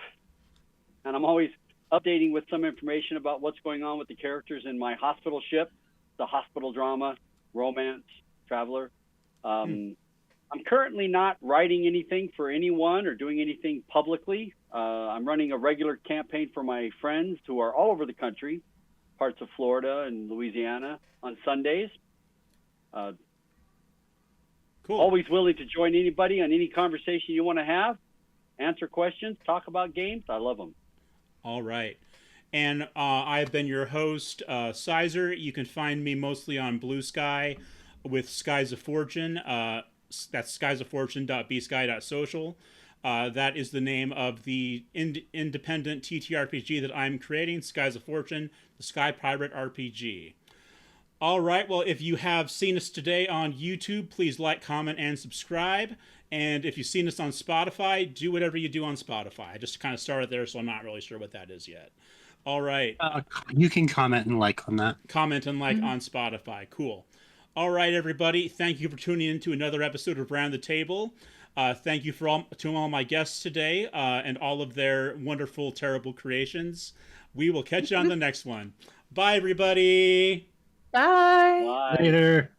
and I'm always updating with some information about what's going on with the characters in my hospital ship, the hospital drama, romance, traveler. I'm currently not writing anything for anyone or doing anything publicly. I'm running a regular campaign for my friends who are all over the country, parts of Florida and Louisiana, on Sundays. Cool. Always willing to join anybody on any conversation you want to have, answer questions, talk about games. I love them. All right. And I've been your host, Syzer. You can find me mostly on Blue Sky with Skies of Fortune. That's skiesoffortune.bsky.social. That is the name of the independent TTRPG that I'm creating, Skies of Fortune, the Sky Pirate RPG. All right, well, if you have seen us today on YouTube, please like, comment, and subscribe. And if you've seen us on Spotify, do whatever you do on Spotify. I just kind of started there, so I'm not really sure what that is yet. All right. You can comment and like on that. Comment and like on Spotify. Cool. All right, everybody. Thank you for tuning in to another episode of Round the Table. Thank you to all my guests today and all of their wonderful, terrible creations. We will catch you on the next one. Bye, everybody. Bye. Bye. Later.